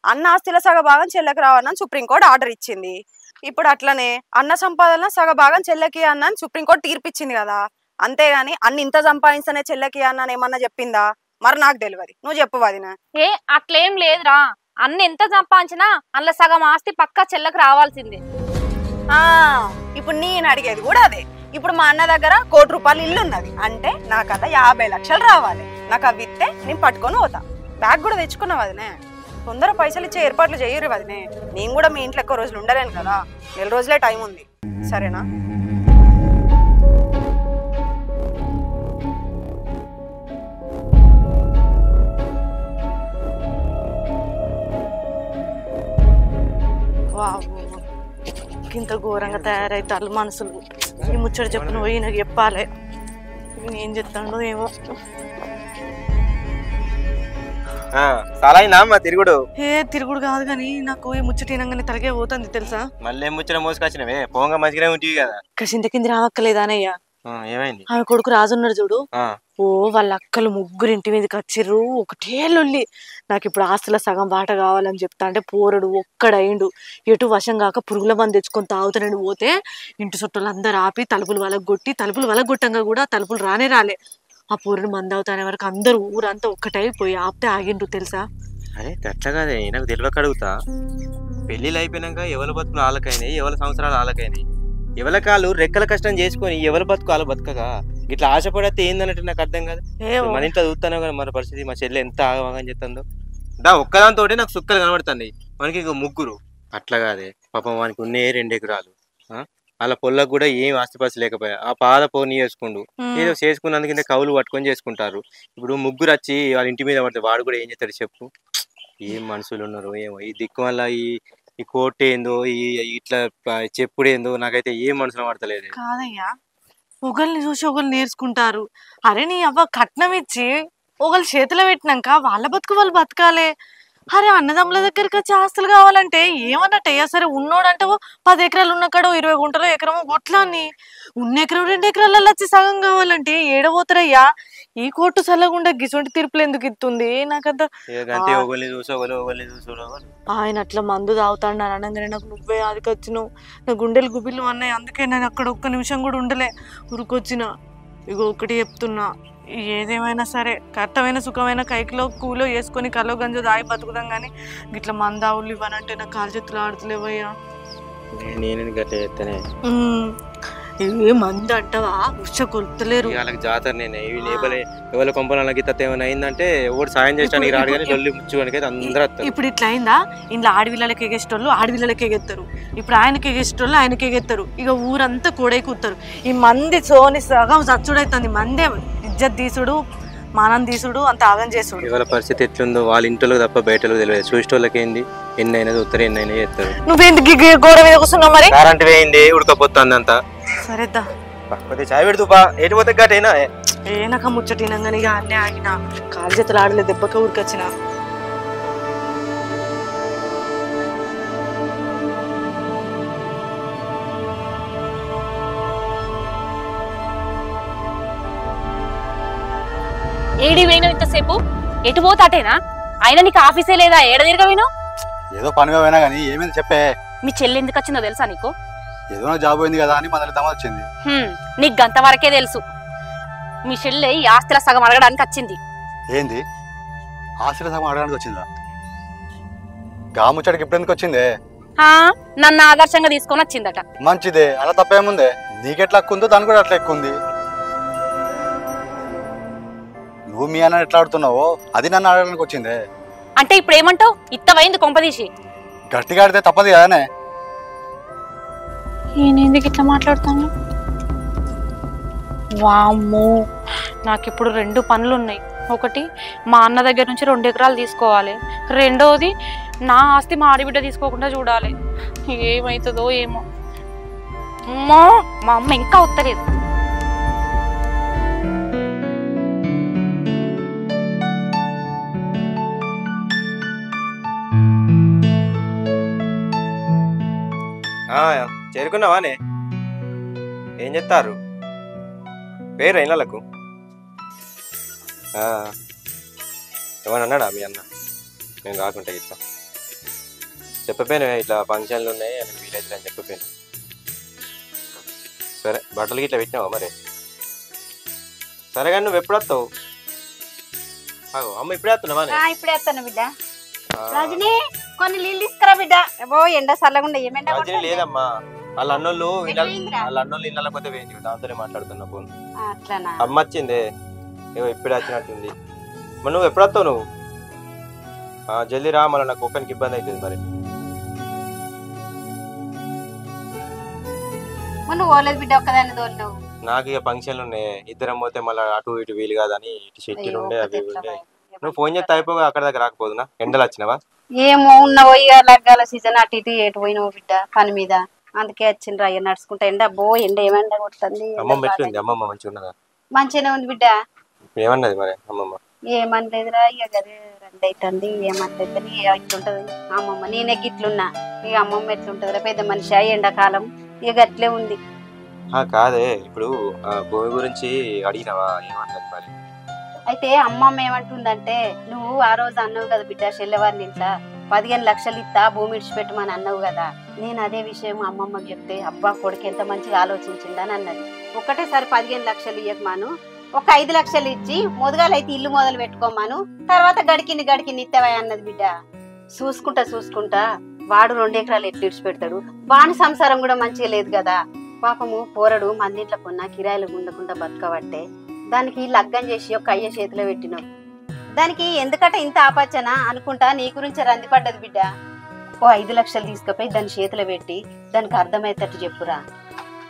అన్న ఆస్తిలో సగ భాగం చెల్లెకి రావాలని సుప్రీంకోర్టు ఆర్డర్ ఇచ్చింది. ఇప్పుడు అట్లనే అన్న సంపాదన సగ భాగం చెల్లెకి అన్నని సుప్రీంకోర్టు తీర్పిచ్చింది కదా. అంతేగాని అన్న ఇంత సంపాదిస్తేనే చెల్లెకి అన్నని ఏమన్నా చెప్పిందా? మరి నాకు తెలియదు, నువ్వు చెప్పు వదినా. అట్లేం లేదురా, అన్న ఎంత సంపాదించినా అందులో సగం ఆస్తి పక్కా చెల్లెకి రావాల్సిందే. ఇప్పుడు నేను అడిగేది కూడా అదే. ఇప్పుడు మా అన్న దగ్గర 1 కోటి రూపాయలు ఇల్లు ఉన్నది అంటే నాకు అలా 50 లక్షలు రావాలి. నాకు అవి ఇస్తే నేను పట్టుకొని పోతా. బ్యాగ్ కూడా తెచ్చుకున్నా వదినే. తొందర పైసలు ఇచ్చే ఏర్పాట్లు చేయరు వదినే. నేను కూడా మీ ఇంట్లో ఎక్కువ రోజులు ఉండలేను కదా, 4 రోజులే టైం ఉంది. సరేనా? ఇంత ఘోరంగా తయారైతారు మనుషులు. ఈ ముచ్చట చెప్పిన పోయి నాకు చెప్పాలి. ఏం చెప్తాడో ఏమో. చాలా అయిందా మా తిరుగుడు? తిరుగుడు కాదు కానీ నాకు ఈ ముచ్చట వినంగానే తలకే పోతుంది తెలుసా. మళ్ళీ ముచ్చట మోసుకొచ్చినవే, పోంగా మంచిగానే ఉంటుంది కదా. కసింత కింద రావక్కలేదానయ్యా. ఏమైంది? ఆమె కొడుకు రాజున్నాడు చూడు, వాళ్ళ అక్కలు 3 ఇంటి మీదకి వచ్చిర్రు. ఒకటే లొల్లి. నాకు ఇప్పుడు ఆస్తుల సగం బాట కావాలని చెప్తా అంటే పోరడు ఒక్కడయిండు. ఎటు వశం కాక పురుగుల మంది తెచ్చుకొని తాగుతానని పోతే ఇంటి చుట్టూలు అందరు ఆపి తలుపులు వలగొట్టంగా కూడా తలుపులు రాలే. ఆ పూరుని మంది అవుతానే వరకు అందరు ఊరంతా ఒక్కటైపోయి ఆపితే ఆగిండ్రు తెలుసా. అరే గట్ల కాదే, నాకు తెలియక అడుగుతా. పెళ్లిళ్ళు అయిపోయినాక ఎవరి బతుకులు ఆలకైనాయి, ఎవరి సంవత్సరాలు ఆలకైనాయి. ఎవరి కాళ్ళు రెక్కల కష్టం చేసుకొని ఎవరి బతుకు వాళ్ళ బతుకగా ఇట్లా ఆశపడితే ఏందన్నట్టు నాకు అర్థం కాదు. మన ఇంట్లో చూస్తాను కదా మన పరిస్థితి. మా చెల్లె ఎంత ఆగమని చెప్తుందో. ఒక్కదాంతో నాకు సుక్కలు కనబడుతుంది. మనకి ఇంకో 3. అట్లా కాదే, పాపం వానికి ఉన్నే 2 ఎకరాలు. వాళ్ళ పొలకు కూడా ఏం ఆస్తిపాస్తి లేకపోయా ఆ పాద పోనీ చేసుకుండు. ఏదో చేసుకున్నందుకు ఇంత కవులు పట్టుకొని చేసుకుంటారు. ఇప్పుడు 3 వచ్చి వాళ్ళ ఇంటి మీద పడితే వాడు కూడా ఏం చేస్తాడు చెప్పు. ఏం మనుషులు ఉన్నారు ఏమో. ఈ దిక్కు వల్ల ఈ కోట్ ఏందో, ఇట్లా చెప్పుడు ఏందో నాకైతే ఏం మనసులో పడతలేదు. కాదయ్యా, ఒకరిని చూసి ఒకరు నేర్చుకుంటారు. అరే నీ అవ్వ కట్నం ఇచ్చి ఒకళ్ళు చేతిలో పెట్టినాక వాళ్ళ బతుకు వాళ్ళు బతకాలే. అరే అన్నదమ్ముల దగ్గరికి వచ్చి ఆస్తులు కావాలంటే ఏమన్నట్టయ్యా? సరే ఉన్నోడంటే 10 ఎకరాలు ఉన్న కాడ 20 గుంటలో ఎకరమో గొట్లాన్ని, ఉన్న ఎకరం 2 ఎకరాలలో వచ్చి సగం కావాలంటే ఏడబోతారయ్యా? ఈ కోర్టు సల్లగుండా గిసొంటి తీర్పులు ఎందుకు ఇస్తుంది? నాకంత ఆయన అట్లా మందు తాగుతాడు అని అనగానే నాకు నువ్వే ఆదికొచ్చినావు. నా గుండెలు గుబిలు అన్నాయి. అందుకే నేను అక్కడ ఒక్క నిమిషం కూడా ఉండలే, ఉరికొచ్చిన. ఇగో ఒకటి చెప్తున్నా, ఏదేమైనా సరే కష్టమైన సుఖమైన కైకిలో కూలో వేసుకొని కలో గంజో దాగి బతుకుదాం కానీ గిట్లా మందావులు ఇవ్వనంటే నా కాలు చేతులు ఆడుతులేవయ్యా. ఏ మంది అంటవా ఉచ్చ కొలుతలేరు. వాళ్ళకి జాతర నేనే ఇవి లేపలే ఎవరి కొంపలకి తత్త ఏమైనా అయిందంటే ఎవరు సాయం చేయడానికి రాడు కానీ లొల్లి ముచ్చుకోనికి అందరూ వస్తారు. ఇప్పుడు ఇట్లా అయిందా, ఇంట్లో ఆడవిళ్ళకి ఎగేసేటోళ్ళు ఆడవిళ్ళకి ఎగెత్తారు, ఇప్పుడు ఆయనకి ఎగేసేటోళ్ళు ఆయనకి ఎగెత్తారు, ఇక ఊరంతా కూడై కూతారు. ఈ మంది సోని సగం చచ్చుడైతుంది. మందే ఇజ్జత్ తీసుడు మానం తీసుడు అంత ఆగం చేసుడు. ఎవరి పరిస్థితి ఎట్లుందో వాళ్ళ ఇంట్లో తప్ప బయటలో తెలియదు. చూసేటోళ్ళకి ఏంది ఎన్ని అయినా చూస్తారు ఎన్ని అయినా చేస్తారు. నువ్వెందుకు గోడ మీద కూర్చున్నావు మరి? కరెంట్ వేయింది ఉడకపోతుంది అంతా. సరేద్దా చాయ్ పెడుతుపా ఎటు పోతే గటైనా ఏనాక ముచ్చటినంగానే ఇక అన్నీ ఆగిన కాలు చేతులు ఆడలే దెబ్బక ఊరికొచ్చిన. ఏడి పోయినావు ఇంతసేపు? ఎటు పోతాటేనా? అయినా నీకు ఆఫీసే లేదా? ఏడ తిరగవేను? ఏదో పనిగా పోయినా కానీ ఏమైంది చెప్పే. మీ చెల్లి ఎందుకు వచ్చిందో తెలుసా నీకు? ఏదో జాబ్ పోయింది కదా అని మొదలుద్దామని వచ్చింది. నీకు గంత వరకే తెలుసు. మీ చెల్లి ఈ ఆస్తిల సగం అడగడానికి వచ్చింది. ఏంది ఆశల సగం అడగడానికి వచ్చిందా? గా ముచ్చడికి ఇప్పుడు ఎందుకు వచ్చిందే? నన్ను ఆదర్శంగా తీసుకొని వచ్చిందట. మంచిదే, అలా తప్పేముందే. నీకెట్లా ఎక్కువ ఉందో దాని కూడా అట్లా ఎక్కువ ఉంది. నువ్వు మీ అన్న ఎట్లా ఆడుతున్నావో అది నన్ను ఆడడానికి వచ్చిందే. అంటే ఇప్పుడు ఏమంటావు? ఇత్తవైంది కొంపదీసి. గట్టిగా ఆడితే తప్పదు కదానే. నేనెందుకు ఇట్లా మాట్లాడుతాను? వామ్మో, నాకు ఇప్పుడు 2 పనులు ఉన్నాయి. ఒకటి మా అన్న దగ్గర నుంచి 2 ఎకరాలు తీసుకోవాలి, రెండోది నా ఆస్తి మా ఆడబిడ్డ తీసుకోకుండా చూడాలి. ఏమవుతుందో ఏమో. అమ్మో, మా అమ్మ ఇంకా వస్తలేదు. చేరుకున్నావానే? ఏం చెప్తారు? పేరు అయినలకు ఏమన్నా అన్నాడా మీ అన్న? నేను కాకుంటా ఇట్లా చెప్పపోయాను, ఇట్లా ఫంక్షన్లు ఉన్నాయి అని వీలైతే అని చెప్పపోయాను. సరే బట్టలకి ఇట్లా పెట్టినావా మరి? సరే కానీ నువ్వు ఎప్పుడు వస్తావు? అమ్మ ఇప్పుడే వస్తున్నావా? ఇప్పుడే వస్తాను బిడ్డ. రజనీ కొన్ని నీళ్ళు తీసుకురా బిడ్డ. ఎండ చల్లకుండా ఏమెండ లేదమ్మా, వాళ్ళ అన్నోళ్ళు ఇళ్ళ పోతే వేయండి, దాంతోనే మాట్లాడుతున్నా ఫోన్. అమ్మ వచ్చిందే, ఏవో ఇప్పుడే వచ్చినట్టుంది. మరి నువ్వు ఎప్పుడు వస్తావు? నువ్వు జల్దీ రా, మళ్ళీ నాకు ఒక్కరికి ఇబ్బంది అవుతుంది. మరి నువ్వు పోలేదు బిడ్డ, ఒక్కదాన్ని తోలు. నాకు ఇక ఫంక్షన్లు ఉన్నాయి, ఇద్దరం పోతే మళ్ళీ అటు ఇటు వీలు కాదని ఇటు షెట్టీలు ఉండే అవి ఉండే. నువ్వు ఫోన్ చేస్తే అయిపోగా అక్కడ దగ్గర రాకపోదునా? ఎండలు వచ్చినావా? ఏమో ఉన్నావో ఇక లగ్గాల సీజన్ అటు ఇటు ఎటు పోయినావు బిడ్డ పని మీద, అందుకే వచ్చిండ్రు. అయ్యా నడుచుకుంటా ఎండ ఎండ ఏమెండ కొడుతుంది. అమ్మమ్మ ఎట్లుంది? అమ్మమ్మ మంచిగా ఉన్నదా? మంచిగానే ఉంది బిడ్డ. ఏమన్నది మరి అమ్మమ్మ? ఏమనలేదురా, ఇక గదే రెండు అవుతుంది. ఏమనలేదు ఇట్లుంటది అమ్మమ్మ. నేనే గిట్లున్నా, ఇక అమ్మమ్మ ఎట్లుంటదిరా, పెద్ద మనిషి ఎండాకాలం ఇక గట్లే ఉంది. కాదే, ఇప్పుడు భూమి గురించి అడిగినావా? ఏమన్నది మరి? అయితే అమ్మమ్మ ఏమంటుందంటే, నువ్వు ఆ రోజు అన్నావు కదా బిడ్డ, చెల్లెవారిని ఇంట్లో 15 లక్షలు ఇస్తా భూమి ఇడిచిపెట్టమని అన్నావు కదా. నేను అదే విషయం అమ్మమ్మకి చెప్తే, అబ్బా కొడుకు ఎంత మంచిగా ఆలోచించిందని అన్నది. ఒకటేసారి 15 లక్షలు ఇయ్యకమాను, ఒక 5 లక్షలు ఇచ్చి మొదగాలైతే ఇల్లు మొదలు పెట్టుకోమాను, తర్వాత గడికిని ఇత్తవా అన్నది బిడ్డ. చూసుకుంటా వాడు 2 ఎకరాలు ఎట్లు ఇడిచిపెడతాడు? వాని సంసారం కూడా మంచిగా లేదు కదా. పాపము పోరడు మందింట్లో కొన్నా కిరాయిలు ఉండకుండా బతకబట్టే దానికి లగ్గం చేసి ఒక అయ్య చేతిలో పెట్టినావు. దానికి ఎందుకట ఇంత ఆపచ్చనా అనుకుంటా నీ గురించి రందిపడ్డది బిడ్డ. ఓ 5 లక్షలు తీసుకుపోయి దాని చేతిలో పెట్టి దానికి అర్థమయ్యేటట్టు చెప్పురా.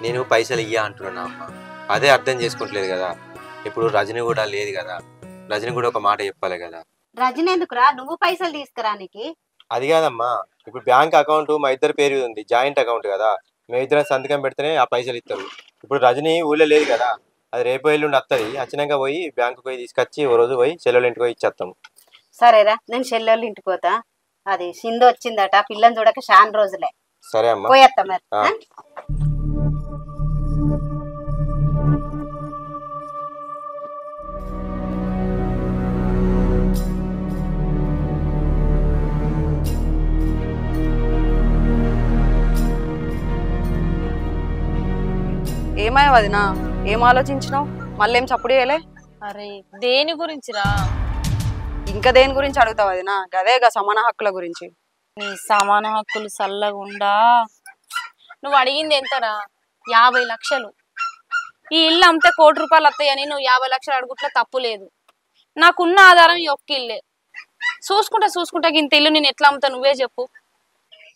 నేను పైసలు ఇయ్యా అంటున్నా అమ్మ, అదే అర్థం చేసుకుంటలేదు కదా. ఇప్పుడు రజని కూడా లేదు కదా, రజని కూడా ఒక మాట చెప్పాలి కదా. రజని ఎందుకురా, నువ్వు పైసలు తీసుకురానికి? అది కాదమ్మా, ఇప్పుడు బ్యాంక్ అకౌంట్ మా ఇద్దరు పేరు ఉంది, జాయింట్ అకౌంట్ కదా. మేము ఇద్దరం సంతకం పెడితేనే ఆ పైసలు ఇస్తారు. ఇప్పుడు రజని ఊళ్ళో లేదు కదా, అది రేపు ఎల్లుండి వస్తుంది. వచ్చినాక పోయి బ్యాంకు పోయి తీసుకొచ్చి ఓ రోజు పోయి చెల్లెళ్ళ ఇంటికి పోయి ఇచ్చేస్తాము. సరేరా, నేను చెల్లెళ్ళ ఇంటికి పోతా. అది సింధు వచ్చిందట, పిల్లని చూడక చాలా రోజులే. సరే అమ్మా, పోయేస్తా మరి. ఏమాయ వదినా, ఏం ఆలోచించినావు? మళ్ళీ ఏం చప్పుడు చేయలే? అరే దేని గురించిరా? ఇంకా దేని గురించి అడుగుతావు వదినా? గదేగా సమాన హక్కుల గురించి. నీ సమాన హక్కులు చల్లగుండా. నువ్వు అడిగింది ఎంతరా? 50 లక్షలు. ఈ ఇల్లు అమ్మితే 1 కోటి రూపాయలు వస్తాయని నువ్వు 50 లక్షలు అడుగుట్లా తప్పు లేదు. నాకున్న ఆధారం ఈ ఒక్క ఇల్లే. చూసుకుంటా ఇంత ఇల్లు నేను ఎట్లా అమ్ముతా నువ్వే చెప్పు.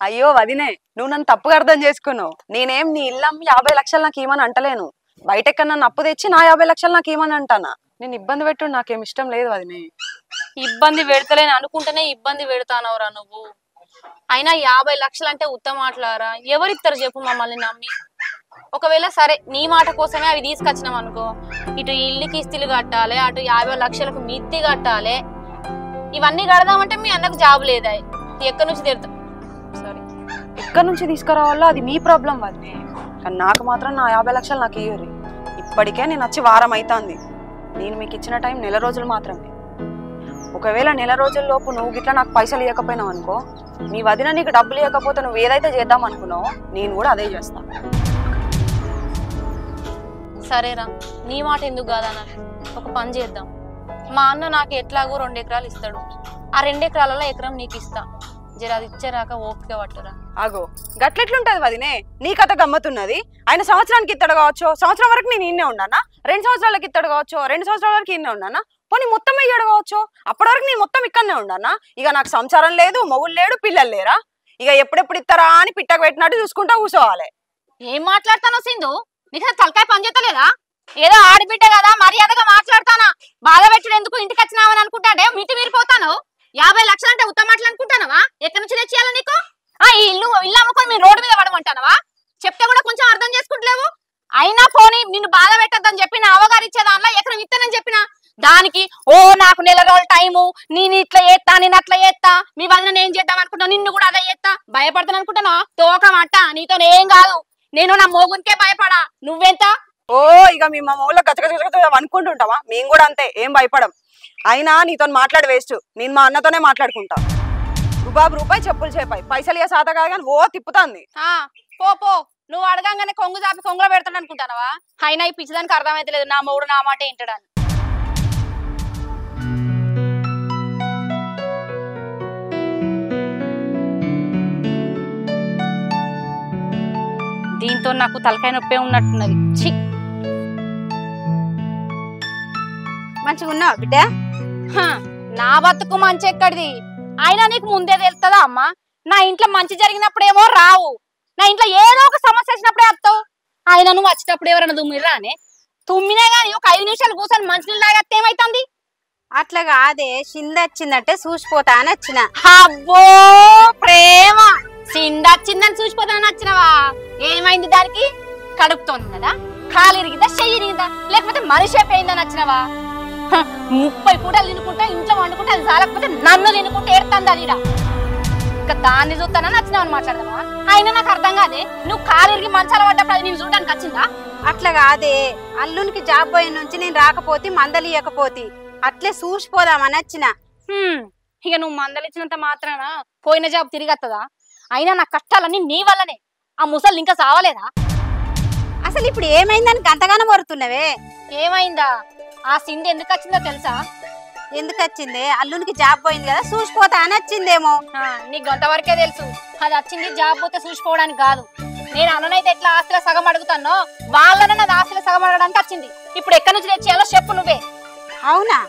అయ్యో వదినే, నువ్వు నన్ను తప్పుగా అర్థం చేసుకున్నావు. నేనేం నీ ఇల్లు అమ్మి 50 లక్షలు నాకు ఇవ్వమని అంటలేను. బయట ఎక్కడ నన్ను అప్పు తెచ్చి నా 50 లక్షలు నాకు ఇవ్వమని అంటానా. నేను ఇబ్బంది పెట్టు నాకేం ఇష్టం లేదు వదినే. ఇబ్బంది పెడతలేని అనుకుంటేనే ఇబ్బంది పెడతానవరా నువ్వు. అయినా 50 లక్షలు అంటే ఉత్తమ మాటలారా? ఎవరిస్తారు చెప్పు మమ్మల్ని నమ్మి? ఒకవేళ సరే నీ మాట కోసమే అవి తీసుకొచ్చినాం అనుకో, ఇటు ఇల్లు కిస్తీలు కట్టాలి, అటు 50 లక్షలకు మిత్తి కట్టాలి. ఇవన్నీ కడదామంటే మీ అన్నకు జాబ్ లేదా? ఎక్కడి నుంచి తెరుతాం? సారీ, ఎక్కడి నుంచి తీసుకురావాలో అది మీ ప్రాబ్లం వదినే. కానీ నాకు మాత్రం నా 50 లక్షలు నాకు ఇయ్యరు. ఇప్పటికే నేను వచ్చి వారం అవుతుంది. నేను మీకు ఇచ్చిన టైం 1 నెల రోజులు మాత్రమే. ఒకవేళ 1 నెల రోజుల్లోపు నువ్వు గిట్లా నాకు పైసలు ఇవ్వకపోయినావు అనుకో, నీ వదిన నీకు డబ్బులు ఇవ్వకపోతే నువ్వు ఏదైతే చేద్దాం అనుకున్నావో నేను కూడా అదే చేస్తా. సరేరా, నీ మాట ఎందుకు కాదన్నా? ఒక పని చేద్దాం. మా అన్న నాకు ఎట్లాగో 2 ఎకరాలు ఇస్తాడు. ఆ 2 ఎకరాలలో ఎకరం నీకు ఇస్తా. జర అది ఇచ్చేరాక ఓపిక పట్టురా. ఆగో, గట్లెట్లుంటది వదినే? నీ కథ గమ్మతున్నది. ఆయన సంవత్సరానికి ఇస్తాడు కావచ్చు, సంవత్సరం వరకు నేను ఇన్నే ఉన్నానా? 2 సంవత్సరాలకి ఇస్తాడు కావచ్చు, 2 సంవత్సరాల వరకు ఇన్నే ఉన్నానా? పోనీ మొత్తం అయ్యాడు కావచ్చు, అప్పటి వరకు నేను మొత్తం ఇక్కడనే ఉన్నానా? ఇక నాకు సంసారం లేదు, మొగుడు లేడు, పిల్లలు లేరా? ఇక ఎప్పుడెప్పుడు ఇస్తారా అని పిట్టకు పెట్టినట్టు చూసుకుంటా కూర్చోవాలి. ఏం మాట్లాడతానో సింధు? నీకు తలకాయ పని చేస్తలేదా? ఏదో ఆడబిడ్డ కదా మర్యాదగా మాట్లాడతానా? బాధ పెట్టడం ఎందుకు? ఇంటికి వచ్చినావని అనుకుంటాడే మిటి మీరిపోతాను. 50 లక్షలు అంటే ఉత్తమ మాటలు అనుకుంటానవా? ఎక్కడి నుంచి తెచ్చేయాలి నీకు? ఈ ఇల్లు అమ్ముకొని మీరు రోడ్డు మీద పడమంటానవా? చెప్తే కూడా కొంచెం అర్థం చేసుకుంటలేవు. అయినా పోనీ నిన్ను బాధ పెట్టద్దని చెప్పి నా అవగారు ఇచ్చే దానిలో ఎకరం ఇస్తానని చెప్పిన దానికి నాకు 1 నెల రోజుల టైము, నేను ఇట్లా చేస్తా, నేను అట్లా చేస్తా, మీ వదిన నేను చేద్దాం అనుకుంటా, నిన్ను కూడా అదే చేస్తా. భయపడతాను అనుకుంటానా? తోకమట్ట, నీతో ఏం కాదు. నేను నా మోగునికే భయపడా, నువ్వెంత? ఇక మీ మా ఊళ్ళో గచ్చగచ్చ అనుకుంటుంటావా? మేము కూడా అంతే, ఏం భయపడం. అయినా నీతో మాట్లాడి వేస్ట్. నేను మా అన్నతోనే మాట్లాడుకుంటా. రూపాయి రూపాయి చెప్పులు చేపాయి, పైసలు ఇక సాత కాదు కానీ తిప్పుతాంది. పో నువ్వు అడగంగానే కొంగు చాపి కొంగులో పెడతాడు అనుకుంటానవా? అయినా ఈ పిచ్చిదానికి అర్థమైతే లేదు నా మూడు నా మాట ఏంటడాని. దీంతో నాకు తలకాయ నొప్పే ఉన్నట్టున్నది. ఛీ, మంచిగా ఉన్నావు బిడ్డ? నా బతుకు మంచి ఎక్కడిది? అయినా నీకు ముందే తెలుస్తుందా అమ్మా? నా ఇంట్లో మంచి జరిగినప్పుడేమో రావు, నా ఇంట్లో ఏదో ఒక సమస్య వచ్చినప్పుడే వస్తావు. ఆయన నువ్వు వచ్చేటప్పుడు ఎవరైనా తుమ్మిరా అనే? తుమ్మినా గానీ ఒక 5 నిమిషాలు కూర్చొని మంచినీళ్ళు తాగేస్తే ఏమైతుంది? అట్లా కాదే, చిందొచ్చిందంటే చూసిపోతా అని వచ్చిన. అబ్బో ప్రేమ, చిందొచ్చిందని చూసిపోతానని వచ్చినవా? ఏమైంది దానికి? కడుపుతోంది కదా, కాలు ఇరిగిందా, చెయ్యి ఇరిగిందా, లేకపోతే మనిషే పోయిందని వచ్చినవా? 30 పూటలు తినుకుంటా ఇంట్లో వండుకుంటే అది చాలకపోతే నన్ను తినుకుంటే ఏడుతుంది అది. ఇంకా దాన్ని చూస్తానని వచ్చినావని మాట్లాడదామా? అయినా నాకు అర్థం కాదే, నువ్వు కాలు ఇరిగి మంచాల పడ్డప్పుడు అది నేను చూడడానికి వచ్చిందా? అట్లా కాదే, అల్లునికి జాబ్ పోయిన నుంచి నేను రాకపోతే మందలు ఇవ్వకపోతే అట్లే చూసిపోదామని వచ్చిన. ఇక నువ్వు మందలు ఇచ్చినంత మాత్రాన పోయిన జాబ్ తిరిగి వస్తుందా? అయినా నా కష్టాలన్నీ నీ వల్లనే. ఆ ముసలు ఇంకా సావలేదా? అసలు ఇప్పుడు ఏమైందని గంతగానం వరుతున్నవే? ఏమైందా? ఆ సింధు ఎందుకు వచ్చిందో తెలుసా? ఎందుకు వచ్చిందే? అల్లునికి జాబ్ పోయింది కదా, చూసిపోతా అని వచ్చిందేమో. నీకు కొంతవరకే తెలుసు. అది వచ్చింది జాబ్ పోతే చూసిపోవడానికి కాదు. నేను అన్ననైతే ఎట్లా ఆస్తిలో సగం అడుగుతానో వాళ్ళనే నాది ఆస్తిలో సగం అడగడానికి వచ్చింది. ఇప్పుడు ఎక్కడి నుంచి తెచ్చేయాలో చెప్పు నువ్వే. అవునా?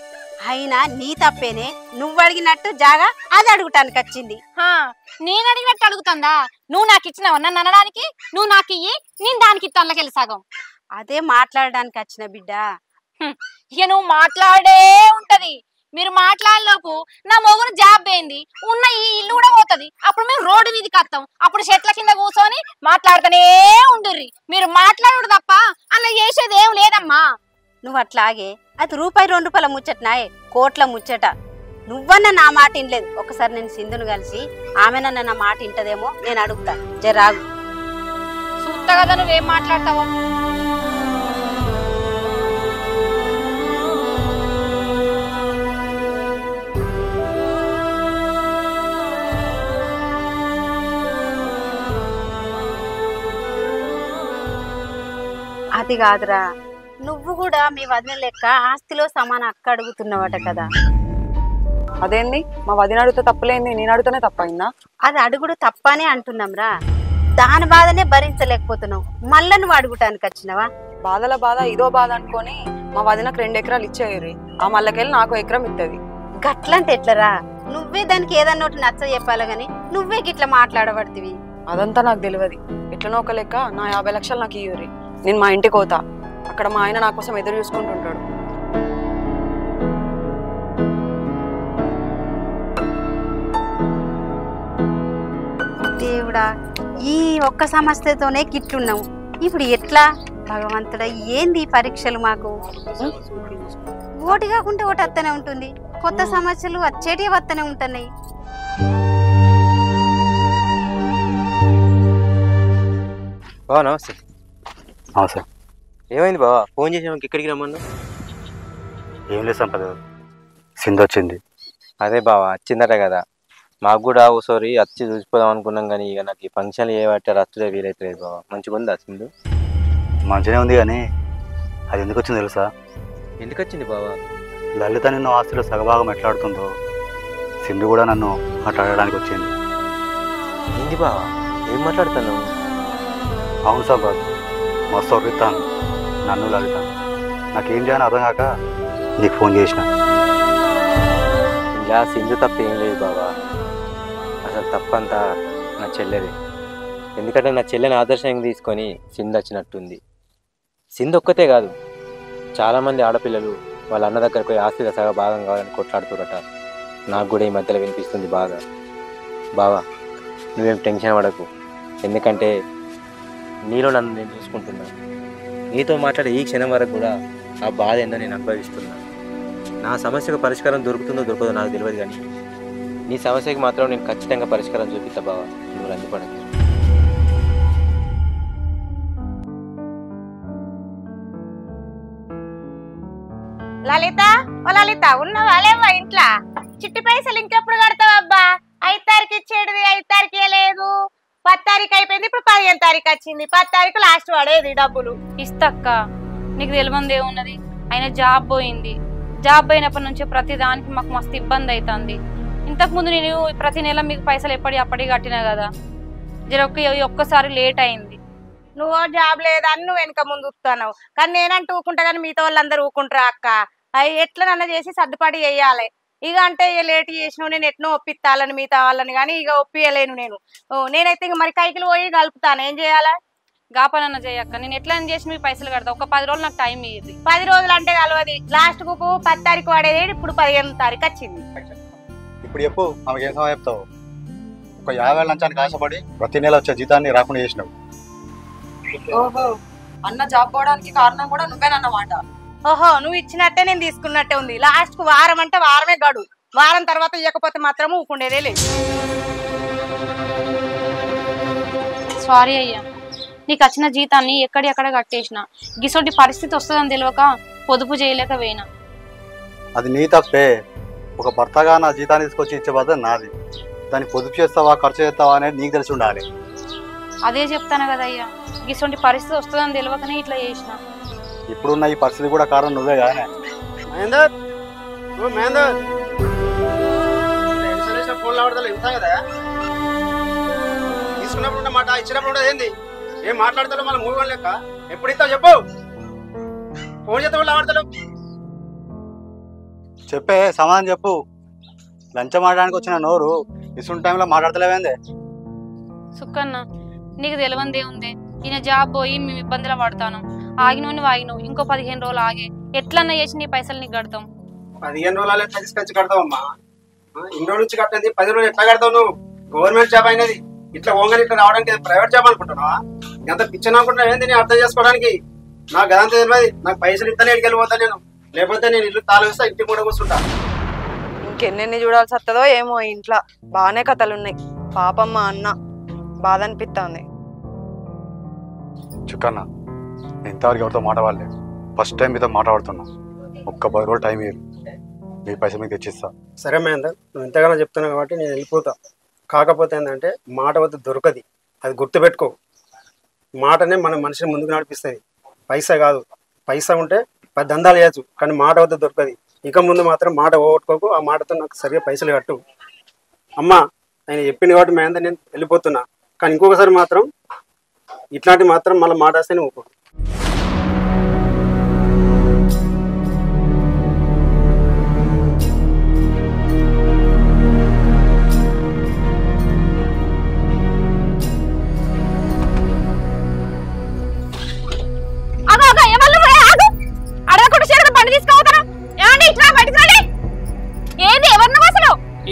అయినా నీ తప్పేనే, నువ్వు అడిగినట్టు జాగా అది అడుగుటానికి వచ్చింది. నేను అడిగినట్టు అడుగుతుందా? నువ్వు నాకు ఇచ్చినావు నన్ను అనడానికి, నువ్వు నాకు ఇయ్యి, నేను దానికి ఇస్తానుకెళ్ళి సగం. అదే మాట్లాడడానికి వచ్చిన బిడ్డ. ఇక నువ్వు మాట్లాడే ఉంటది. మీరు మాట్లాడలోపు నా మొగును జాబ్ పోయింది, ఉన్న ఈ ఇల్లు కూడా పోతుంది. అప్పుడు మేము రోడ్డు మీదకి వస్తాం. అప్పుడు చెట్ల కింద కూర్చొని మాట్లాడుతూనే ఉండుర్రి. మీరు మాట్లాడు తప్ప అలా చేసేది ఏం లేదమ్మా. నువ్వు అట్లాగే అది ₹2 ముచ్చటనాయే, కోట్ల ముచ్చట. నువ్వన్న నా మాట వినలేదు. ఒకసారి నేను సింధును కలిసి ఆమెనన్న నా మాట వింటదేమో నేను అడుగుతా, జరాగు. చూస్తా కదా నువ్వేం మాట్లాడతావో. అది కాదురా, నువ్వు కూడా మీ వదిన లెక్క ఆస్తిలో సమాన అక్క అడుగుతున్నావట కదా. అదేంది? మా వదిన అడిగితే తప్పలేంది, నేను అడుగుతానే తప్పైందా? అది అడుగుడు తప్పనే అంటున్నాం రా. దాని బాధనే భరించలేకపోతున్నావు, మళ్ళా నువ్వు అడుగుటానికి వచ్చినవా? బాధల బాధ ఇదో బాధ అనుకొని మా వదినకు 2 ఎకరాలు ఇచ్చేయరు. ఆ మళ్ళకెళ్ళి నాకు ఎకరం ఇస్తుంది. గట్లంటే ఎట్లరా? నువ్వే దానికి ఏదన్నా ఒకటి నచ్చ చెప్పాలి గాని నువ్వే గిట్లా మాట్లాడబడుతుంది. అదంతా నాకు తెలియదు. ఎట్లనో ఒక లెక్క నా 50 లక్షలు నాకు ఇయ్యూరి. నేను మా ఇంటికి పోతా. అక్కడ మా ఆయన నా కోసం ఎదురు చూసుకుంటుంటాడు. దేవుడా, ఈ ఒక్క సమస్యతోనే గిట్లున్నావు. ఇప్పుడు ఎట్లా? భగవంతుడా, ఏంది ఈ పరీక్షలు మాకు? ఓటి కాకుంటే ఒకటి వస్తూనే ఉంటుంది, కొత్త సమస్యలు వచ్చేటి వస్తూనే ఉంటున్నాయి. బావా నమస్తే. నమస్తే. ఏమైంది బావా? ఫోన్ చేసి ఇక్కడికి రమ్మన్నా. ఏం లేదు సంపద, సింధు వచ్చింది. అదే బావా వచ్చిందట కదా. మాకు కూడా ఒకసారి వచ్చి చూసిపోదాం అనుకున్నాం కానీ ఇక నాకు ఈ ఫంక్షన్లు ఏమంటే రచ్చుడే వీలైతలేదు బావా. మంచిగా ఉందా సింధు? మంచిగానే ఉంది కానీ అది ఎందుకు వచ్చింది తెలుసా? ఎందుకు వచ్చింది బావా? లలిత నిన్ను ఆస్తిలో సగభాగం ఎట్లాడుతుందో సింధు కూడా నన్ను మాట్లాడడానికి వచ్చింది. ఏంది బావా ఏం మాట్లాడుతున్నావు? అవును సంపద్, మస్తు ఒప్పిస్తాను నన్ను లలిత. నాకేం చేయాలని అర్థం కాక నీకు ఫోన్ చేసిన. ఇలా సింధు తప్ప ఏం లేదు బావా. అసలు తప్పంతా నా చెల్లెది. ఎందుకంటే నా చెల్లెని ఆదర్శంగా తీసుకొని సింధు వచ్చినట్టుంది. సింధు ఒక్కతే కాదు, చాలామంది ఆడపిల్లలు వాళ్ళ అన్న దగ్గరకు పోయి ఆస్తిగా సగ భాగం కావాలని కొట్లాడుతురట. నాకు కూడా ఈ మధ్యలో వినిపిస్తుంది బాగా. బావా నువ్వేం టెన్షన్ పడకు, ఎందుకంటే నీలో నన్ను నేను చూసుకుంటున్నాను. నీతో మాట్లాడే ఈ క్షణం వరకు కూడా ఆ బాధ ఏందో నేను అనుభవిస్తున్నాను. నా సమస్యకు పరిష్కారం దొరుకుతుందో దొరకదో నాకు తెలియదు కానీ నీ సమస్యకి మాత్రం నేను ఖచ్చితంగా పరిష్కారం చూపిస్తా బావా. నువ్వు రంజిపడకు. లలిత, ఓ లలిత, ఉన్నవా లేవా ఇంట్లో? చిట్టి పైసలు ఇంకెప్పుడు కడతావు అబ్బా? 5 తారీఖు ఇచ్చేది, 5 తారీఖు లేదు. 10 తారీఖు అయిపోయింది, ఇప్పుడు 15 తారీఖు వచ్చింది. 10 తారీఖు లాస్ట్ పడేది డబ్బులు. ఇస్తక్క, నీకు తెలియంది ఏమున్నది? ఆయన జాబ్ పోయింది. జాబ్ పోయినప్పటి నుంచి ప్రతి దానికి మాకు మస్తు ఇబ్బంది అవుతుంది. ఇంతకుముందు నేను ప్రతి నెల మీకు పైసలు అప్పటికి కట్టినా కదా, ఒక్కసారి లేట్ అయింది. నువ్వు జాబ్ లేదని నువ్వు వెనక ముందు ఊపుతున్నావు, కానీ నేనంటూ ఊకుంటా కానీ మిగతా వాళ్ళందరూ ఊకుంటారా అక్క? అవి ఎట్లా నన్ను చేసి సర్దుపాటు చేయాలి. ఇక అంటే లేట్ చేసినావు, నేను ఎట్నో ఒప్పిస్తాలని మిగతా వాళ్ళని, కానీ ఇక ఒప్పియలేను నేను. నేనైతే ఇక మరి కైకిలు పోయి కలుపుతాను. ఏం చేయాలా? గాపనన్న చేయక్క, నేను ఎట్లా చేసి మీ పైసలు కడతా. ఒక 10 రోజులు నాకు టైం ఇయ్యి. 10 రోజులు అంటే కలవది. లాస్ట్ కు 10 తారీఖు పడేది, ఇప్పుడు 15 తారీఖు వచ్చింది. ఇప్పుడు చెప్పు, ఆమెకి ఏం సమయం చెప్తావు? ఒక 50 లంచానికి ఆశపడి ప్రతి నెల వచ్చే జీతాన్ని రాకుండా చేసినావు. ఓహో, అన్న జాబ్ పోవడానికి కారణం కూడా నువ్వేనన్నమాట. ఓహో, నువ్వు ఇచ్చినట్టే నేను తీసుకున్నట్టే ఉంది. లాస్ట్ కు వారం అంటే వారమే గడు. వారం తర్వాత ఇవ్వకపోతే మాత్రం ఊకుండేదే లేదు. సారీ అయ్యా, నీకు వచ్చిన జీతాన్ని ఎక్కడెక్కడ కట్టేసిన. గిసోటి పరిస్థితి వస్తుందని తెలియక పొదుపు చేయలేక పోయినా. అది నీ తప్పే. ఒక భర్తగా నా జీతాన్ని తీసుకొచ్చి ఇచ్చే బాధ్యత నాది. దాన్ని పొదుపు చేస్తావా ఖర్చు చేస్తావా అనేది నీకు తెలిసి ఉండాలి. అదే చెప్తాను కదా అయ్యా, గిసోటి పరిస్థితి వస్తుందని తెలియకనే ఇట్లా చేసిన. ఇప్పుడున్న ఈ పరిస్థితి కూడా కారణం నువ్వే కానీ. మహేందర్, మహేందర్, ఫోన్ లాడతా ఇస్తా కదా. తీసుకున్నప్పుడు మాట, ఇచ్చినప్పుడు ఏంది? ఏం మాట్లాడతావు? మన మూడు లెక్క ఎప్పుడు ఇస్తావు చెప్పు. ఫోన్ చేస్తే లాడతాడు. చెప్పే సమాధానం చెప్పు. లంచం ఆడడానికి వచ్చిన నోరు ఇసుంటి టైంలో మాట్లాడతలేవేందే? సుక్కన్న, నీకు తెలియంది ఏముంది? ఈయన జాబ్ పోయి మేము ఇబ్బందులు పడతాను. ఆగినవు ఆగినవు, ఇంకో 15 రోజులు ఆగే ఎట్లన్నా చేసి నీ పైసలు నీకు కడతాం. 15 రోజులు ఎట్లా తీసుకొచ్చి కడతావమ్మా? ఇన్ని రోజుల నుంచి కట్టేది 10 రోజులు ఎట్లా కడతావు నువ్వు? గవర్నమెంట్ జాబ్ అయినది. ఇట్లా ఓంగని ఇట్లా రావడానికి ప్రైవేట్ జాబ్ అనుకుంటున్నావా? ఎంత పిచ్చని అనుకుంటున్నా ఏంది నేను అర్థం చేసుకోవడానికి? నాకు గదంతా తెలియదు. నాకు పైసలు ఇస్తానే ఇక్కడికి వెళ్ళిపోతా నేను. లేకపోతే నేను ఇల్లు తాళిస్తా, ఇంటికి కూడా కూర్చుంటా. ఇంకెన్నెన్ని చూడాల్సి వస్తుందో ఏమో. ఇంట్లో బాగానే కథలు ఉన్నాయి. పాపమ్మ అన్న బాధ అనిపిస్తుంది. చుక్కన్న, ఇంతవరకు ఎవరితో మాట్లాడలే. ఫస్ట్ టైం మీతో మాట్లాడుతున్నా. ఒక్క 10 రోజులు టైం ఇయ్యి, మీ పైసలు మీకు తెచ్చిస్తా. సరే మహేందర్, నువ్వు ఎంతగానో చెప్తున్నావు కాబట్టి నేను వెళ్ళిపోతా. కాకపోతే ఏంటంటే మాట వద్ద దొరకది, అది గుర్తుపెట్టుకో. మాటనే మన మనిషిని ముందుకు నడిపిస్తుంది, పైసా కాదు. పైసా ఉంటే 10 దందాలు చేయొచ్చు, కానీ మాట వద్ద దొరకది. ఇక ముందు మాత్రం మాట పోగొట్టుకోకు. ఆ మాటతో నాకు సరిగా పైసలు కట్టు. అమ్మా, ఆయన చెప్పింది కాబట్టి మహేందర్ నేను వెళ్ళిపోతున్నా. కానీ ఇంకొకసారి మాత్రం ఇట్లాంటి మాత్రం మళ్ళీ మాట వస్తేనే ఊరుకో.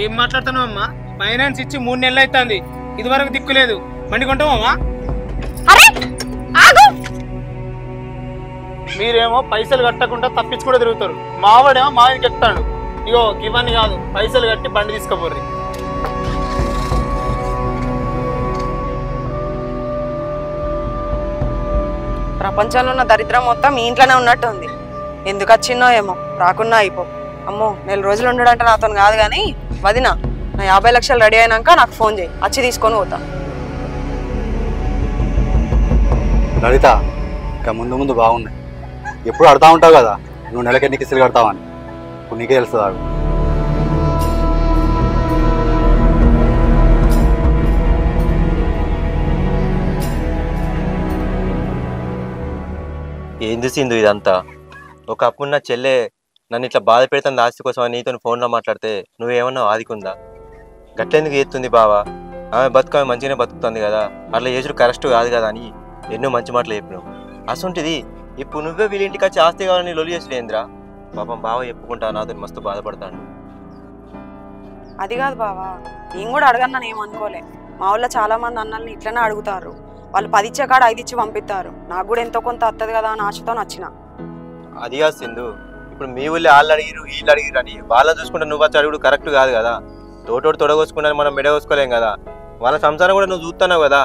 ఏం మాట్లాడుతున్నావు అమ్మా? ఫైనాన్స్ ఇచ్చి 3 నెలలు అవుతుంది, ఇదివరకు దిక్కులేదు. బండి కొంటావమ్మా? అరే ఆగు. మీరేమో పైసలు కట్టకుండా తప్పించుకుంటూ తిరుగుతారు. మావాడేమో మావికి ఎక్కుతాడు. ఇగో ఇవన్నీ కాదు, పైసలు కట్టి బండి తీసుకోపోర్రి. ప్రపంచంలో ఉన్న దరిద్రం మొత్తం మీ ఇంట్లోనే ఉన్నట్టు ఉంది. ఎందుకు వచ్చిందో ఏమో, రాకున్నా అయిపో. అమ్మో 4 రోజులు ఉండడంటే నాతో కాదు కానీ వదిన, నా 50 లక్షలు రెడీ అయినాక నాకు ఫోన్ చేయి, వచ్చి తీసుకొని పోతా. లలిత, ఇంకా ముందు ముందు బాగున్నాయి. ఎప్పుడు అడుగుతా ఉంటావు కదా నువ్వు నెలకి ఎన్ని కిస్తులు కడతావని. ఇప్పుడు నీకే తెలుస్తుంది. ఆగు. ఏంది సింధు ఇదంతా? ఒకప్పుడు నా చెల్లె నన్ను ఇట్లా బాధ పెడుతుంది ఆస్తి కోసం అని నీతో ఫోన్లో మాట్లాడితే నువ్వేమన్నా ఆదికుందా? గట్లెందుకు చేస్తుంది బావా? ఆమె బతుకు మంచిగానే బతుకుతుంది కదా, అట్లా చేసుడు కరెక్ట్ కాదు కదా అని ఎన్నో మంచి మాటలు చెప్పినావు. అసంటిది ఇప్పుడు నువ్వే వీళ్ళింటికి వచ్చి ఆస్తి కావాలని లొలి చేసిలేంద్రా? పాపం బావ చెప్పుకుంటా నాతో మస్తు బాధపడతాడు. అది కాదు బావా, నేను కూడా అడగన్నాను ఏమనుకోలే. మా ఊళ్ళో చాలా మంది అన్నల్ని ఇట్లనే అడుగుతారు. వాళ్ళు 10 ఇచ్చే కాడ 5 ఇచ్చి పంపిస్తారు. నాకు కూడా ఎంతో కొంత వస్తుంది కదా అని ఆశతో నచ్చిన. అది కాదు సింధు, ఇప్పుడు మీ ఊళ్ళో వాళ్ళు అడిగిరు వీళ్ళు అడిగిరు అని వాళ్ళని చూసుకుంటే నువ్వు వచ్చి అడుగుడు కరెక్ట్ కాదు కదా. తోటోడు తొడగోసుకున్నా మనం మెడగోసుకోలేం కదా. వాళ్ళ సంసారం కూడా నువ్వు చూస్తున్నావు కదా,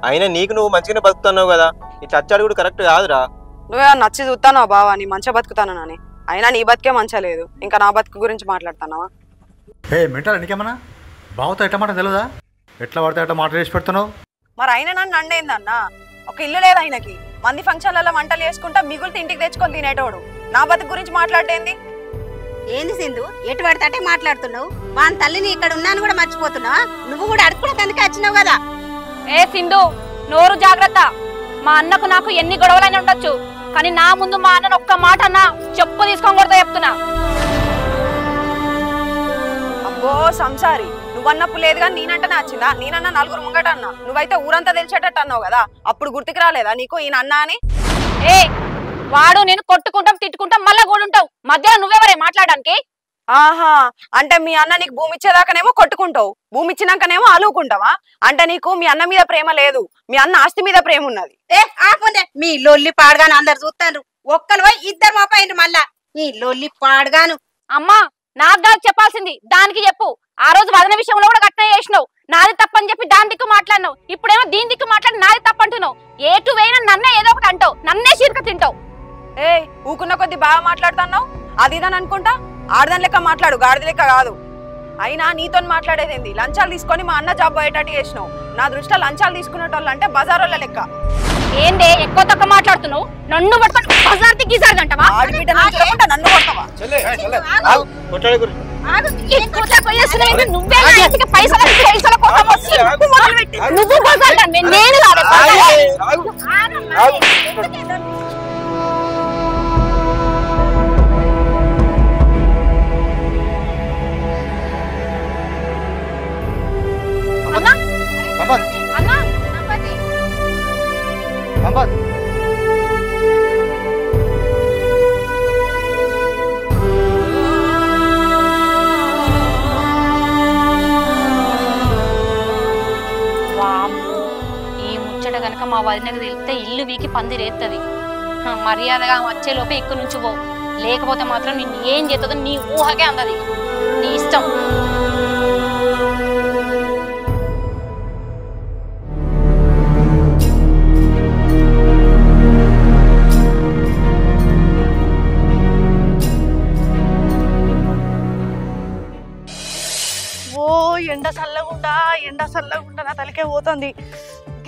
అయినా నీకు నువ్వు మంచిగానే బతుకుతున్నావు కదా. ఇట్లా వచ్చి అడుగుడు కరెక్ట్ కాదురా. నువ్వే నచ్చి చూస్తానావు బావా, నీ మంచిగా బతుకుతానని. అయినా నీ బతికే మంచిగా లేదు, ఇంకా నా బతుకు గురించి మాట్లాడుతున్నావా? హే మెంటల్, నీకేమన్నా బావతో ఎట్లా మాట తెలియదా? ఎట్లా పడితే ఎట్లా మాట చేసి పెడుతున్నావు? మరి అయినా నన్ను అండేందన్నా? ఒక ఇల్లు లేదు ఆయనకి, మంది ఫంక్షన్లలో వంటలు చేసుకుంటా మిగులు ఇంటికి తెచ్చుకొని తినేటోడు. నా బతుకు గురించి మాట్లాడేంది? ఏంది సింధు, ఎటు పడితే మాట్లాడుతున్నావు? వాని తల్లిని ఇక్కడ ఉన్నాను కూడా మర్చిపోతున్నావా? నువ్వు కూడా అడుక్కునేందుకే వచ్చినావు కదా. ఏ సింధు, నోరు జాగ్రత్త. మా అన్నకు నాకు ఎన్ని గొడవలైనా ఉండొచ్చు, కానీ నా ముందు మా అన్నను ఒక్క మాట అన్నా చెప్పు తీసుకొని కొడతా చెప్తున్నా. అబ్బో సంసారి, నువ్వన్నప్పుడు లేదు కానీ నేనంటనే వచ్చిందా? నేనన్నా 4 ముంగట అన్నా, నువ్వైతే ఊరంతా తెలిసేటట్టు అన్నావు కదా. అప్పుడు గుర్తుకు రాలేదా నీకు ఈయన అన్నా అని? ఏ వాడు నేను కొట్టుకుంటాం తిట్టుకుంటాం మళ్ళా కూడా ఉంటావు, మధ్యలో నువ్వెవరే మాట్లాడడానికి? ఆహా, అంటే మీ అన్న నీకు భూమి ఇచ్చేదాకానేమో కొట్టుకుంటావు, భూమి ఇచ్చినాకనేమో అలుకుంటావా? అంటే నీకు మీ అన్న మీద ప్రేమ లేదు, మీ అన్న ఆస్తి మీద ప్రేమ ఉన్నది. ఏ ఆపండి, మీ లొల్లి పాడుగాను అందరు చూస్తాను. ఒక్కరు పోయి 2 మోపైండ్రు మళ్ళా. నీ లొల్లి పాడుగాను. అమ్మా నాకు కాదు చెప్పాల్సింది, దానికి చెప్పు. ఆ రోజు వదన విషయంలో కూడా గట్నే చేసినావు, నాది తప్పని చెప్పి దాని దిక్కు మాట్లాడినావు. ఇప్పుడేమో దీని దిక్కు మాట్లాడి నాది తప్పంటున్నావు. ఏటు వేయినా నన్నే ఏదో ఒకటి అంటావు, నన్నే చీరక తింటావు. ఏ ఊకున్న కొద్ది బాగా మాట్లాడుతున్నావు, అది ఇదని అనుకుంటా. ఆడదాని లెక్క మాట్లాడు, గాడిద లెక్క కాదు. అయినా నీతో మాట్లాడేదేంది? లంచాలు తీసుకొని మా అన్న జాబ్ పోయేటట్టు చేసినావు. నా దృష్టిలో లంచాలు తీసుకునేటోళ్ళు అంటే బజారోళ్ళ లెక్క. ఏందే ఎక్కువ తక్కువ మాట్లాడుతున్నావు? నన్ను పట్టుకొని బజార్కి గీసారు అంటావా? ఆడబిడ్డ నన్ను కొడతావా? నువ్వు బజార్ నేను గనక మా వదినకు తెలిస్తే ఇల్లు వీకి పందిరేస్తుంది. మర్యాదగా వచ్చే లోపే ఇక్కడి నుంచి పో, లేకపోతే మాత్రం నిన్ను ఏం చేస్తుందో నీ ఊహకే అందది. నీ ఇష్టం. ఎండ చల్లగుండా నా తలకే పోతుంది.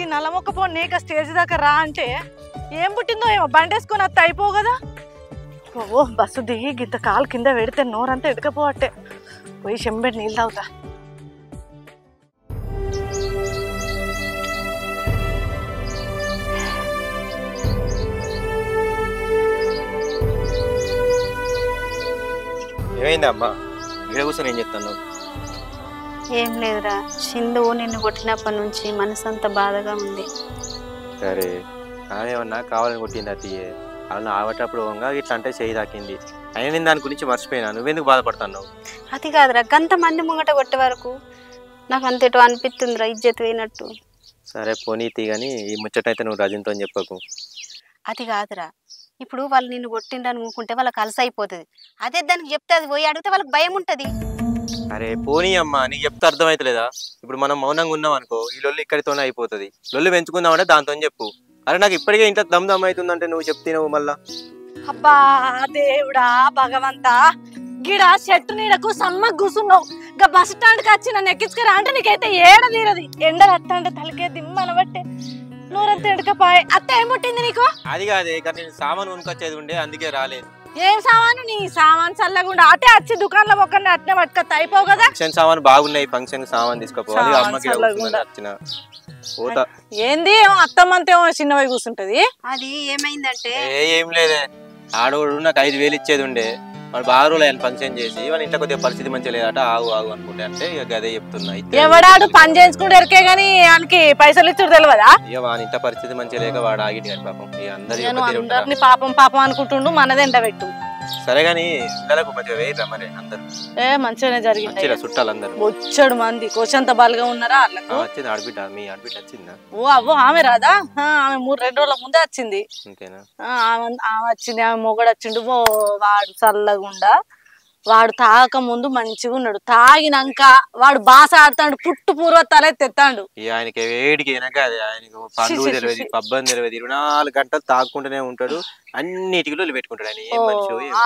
ఈ నల్లమొక్క పో నీక స్టేజ్ దాకా రా అంటే ఏం పుట్టిందో ఏమో, బండేసుకొని అత్త అయిపోవు కదా. ఓ బస్సు దిగి గింత కాలు కింద పెడితే నోరంతా ఎడకపోవట్టే. పోయి చెంబెడి నీళ్ళు తాగుతా. ఏమైందమ్మా? ఇక్కడ కూర్చొని ఏం చెప్తాను? ఏం లేదురా, సింధు నిన్ను కొట్టినప్పటి నుంచి మనసు అంత బాధగా ఉంది. సరే, ఆమెమన్నా కావాలని కొట్టింది అత్తయ్యే. అలా ఆగేటప్పుడు ఇట్లా అంటే చేయి తాకింది. అయినా నేను దాని గురించి మర్చిపోయినా, నువ్వెందుకు బాధపడుతున్నావు? అది కాదురా, గంత మంది ముంగట కొట్టే వరకు నాకు అంతేటో అనిపిస్తుందిరా, ఇజ్జత్ పోయినట్టు. సరే పోనీతి కానీ ఈ ముచ్చటైతే నువ్వు రజంతో చెప్పకు. అది కాదురా, ఇప్పుడు వాళ్ళు నిన్ను కొట్టిండ్రని ఊకుంటే వాళ్ళకి అలస అయిపోతుంది. అదే దానికి చెప్తే అది పోయి అడిగితే వాళ్ళకి భయం ఉంటుంది. అరే పోనీ అమ్మా, నీకు చెప్తే అర్థమవుతలేదా? ఇప్పుడు మనం మౌనంగా ఉన్నాం అనుకో, ఈ లొల్లు ఇక్కడితోనే అయిపోతుంది. లొల్లు పెంచుకుందామంటే దాంతో చెప్పు. అరే నాకు ఇప్పటికే ఇంత దమ్ దమ్ అవుతుందంటే నువ్వు చెప్తున్నావు మళ్ళా. అబ్బా దేవుడా భగవంతా, గిడ చెట్టు నీడకు సమ్మ కూసున్నావు. గా బస్ స్టాండ్ కి వచ్చి నన్ను ఎక్కించుకురా అంటే నీకైతే ఏడ తీరది. ఎండలు అత్త అంటే తలకే దిమ్మనబట్టే నూరంతా ఎడకపోయి. అత్త ఏం పుట్టింది నీకు? అది కాదే, కానీ నేను సామాన్ కొనుకొచ్చేది ఉండే, అందుకే రాలేదు. ఏం సామాను? నీ సామాన్ చల్లకుండా అటే వచ్చి దుకాణంలో ఒక్కరిని అట్నే పట్టుకొత్త అయిపోవు కదా. ఫంక్షన్ సామాన్ బాగున్నాయి, ఫంక్షన్ సామాన్ తీసుకోపోవాలి. అమ్మకి వచ్చిన పోతా. ఏంది అత్తమ్మంతా ఏమో చిన్నవై కూర్చుంటది. అది ఏమైందంటే ఏం లేదే, ఆడోడు నాకు 5,000 ఇచ్చేది ఉండే, వాడు బాగా రోజులు ఆయన ఫంక్షన్ చేసి వాళ్ళ ఇంట్లో కొద్దిగా పరిస్థితి మంచిగా లేదట, ఆగు అనుకుంటే అంటే ఇక అదే చెప్తున్నా. ఎవడాడు పని చేయించుకుంటే ఎరికే గానీ ఆయనకి పైసలు ఇచ్చుడు తెలియదా? ఇక వాని ఇంట్లో పరిస్థితి మంచిగా లేక వాడు ఆగిటి కానీ పాపం. ఇక అందరిని పాపం పాపం అనుకుంటుండు, మనది ఎండ పెట్టు. సరే గాని ఇళ్ళకు మంచిగా వేయరా మరి అందరు? మంచిగానే జరిగింది. చుట్టాలు అందరు వచ్చాడు మంది కోసంత బలగా ఉన్నారా? వచ్చింది ఆడబిడ్డ, మీ ఆడబిడ్డ వచ్చిందా? ఓ అవ్వో ఆమె రాదా? ఆమె 2 రోజుల ముందే వచ్చింది. అంతేనా? ఆమె వచ్చింది, ఆమె మొగడు వచ్చిండు. వాడు చల్లగుండా, వాడు తాగక ముందు మంచిగా ఉన్నాడు. తాగినాక వాడు బాస ఆడుతాడు, పుట్టు పూర్వ తలే తెత్తాడు. ఆయనకి వేడికి ఆయనకు పండుగ తెలియదు, పబ్బం తెలియదు, 24 గంటలు తాగుకుంటూనే ఉంటాడు, అన్నిటికి పెట్టుకుంటాడు.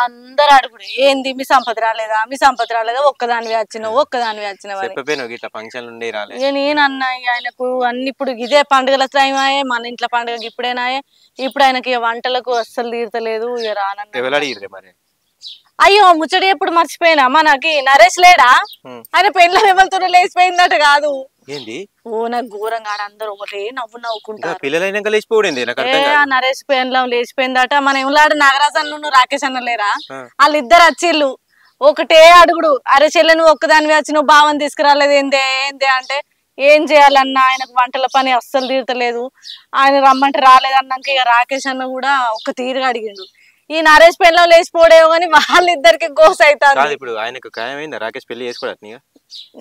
అందరు అడుగుడు ఏంది మీ సంపద రాలేదా, మీ సంపద రాలేదా, ఒక్కదానివి వచ్చినావు ఒక్కదానివి వచ్చినావు ఇట్లా ఫంక్షన్ ఉండే రాలేదు. ఇక నేనన్నా ఆయనకు అన్ని ఇప్పుడు ఇదే పండుగల టైం ఆయే, మన ఇంట్లో పండుగకి ఇప్పుడేనాయే. ఇప్పుడు ఆయనకి వంటలకు అస్సలు తీరతలేదు. ఇక రానన్నా మరి. అయ్యో ముచ్చడి ఎప్పుడు మర్చిపోయినా, మనకి నరేష్ లేడా? ఆయన పెళ్ళ ఎవరితో లేచిపోయిందట కాదు. ఓ నాకు ఘోరంగా అందరూ ఒకటే నవ్వుకుంటారు. పిల్లలైనాక లేచిపోయింది. నరేష్ పెళ్ళం లేచిపోయిందట. మన ఎవలాడు నాగరాజు అన్న రాకేష్ అన్న లేరా? వాళ్ళిద్దరు వచ్చిళ్ళు ఒకటే అడుగుడు, అరే చెల్లె నువ్వు ఒక్కదానివి వచ్చి నువ్వు భావం తీసుకురాలేదు ఏందే అంటే ఏం చేయాలన్నా ఆయనకు వంటల పని అస్సలు తీరతలేదు. ఆయన రమ్మంటే రాలేదన్నాక ఇక రాకేష్ అన్న కూడా ఒక తీరుగా అడిగిండు. ఈ నరేష్ పెళ్ళం లేచిపోడేవో కానీ వాళ్ళిద్దరికి గోస అవుతారు.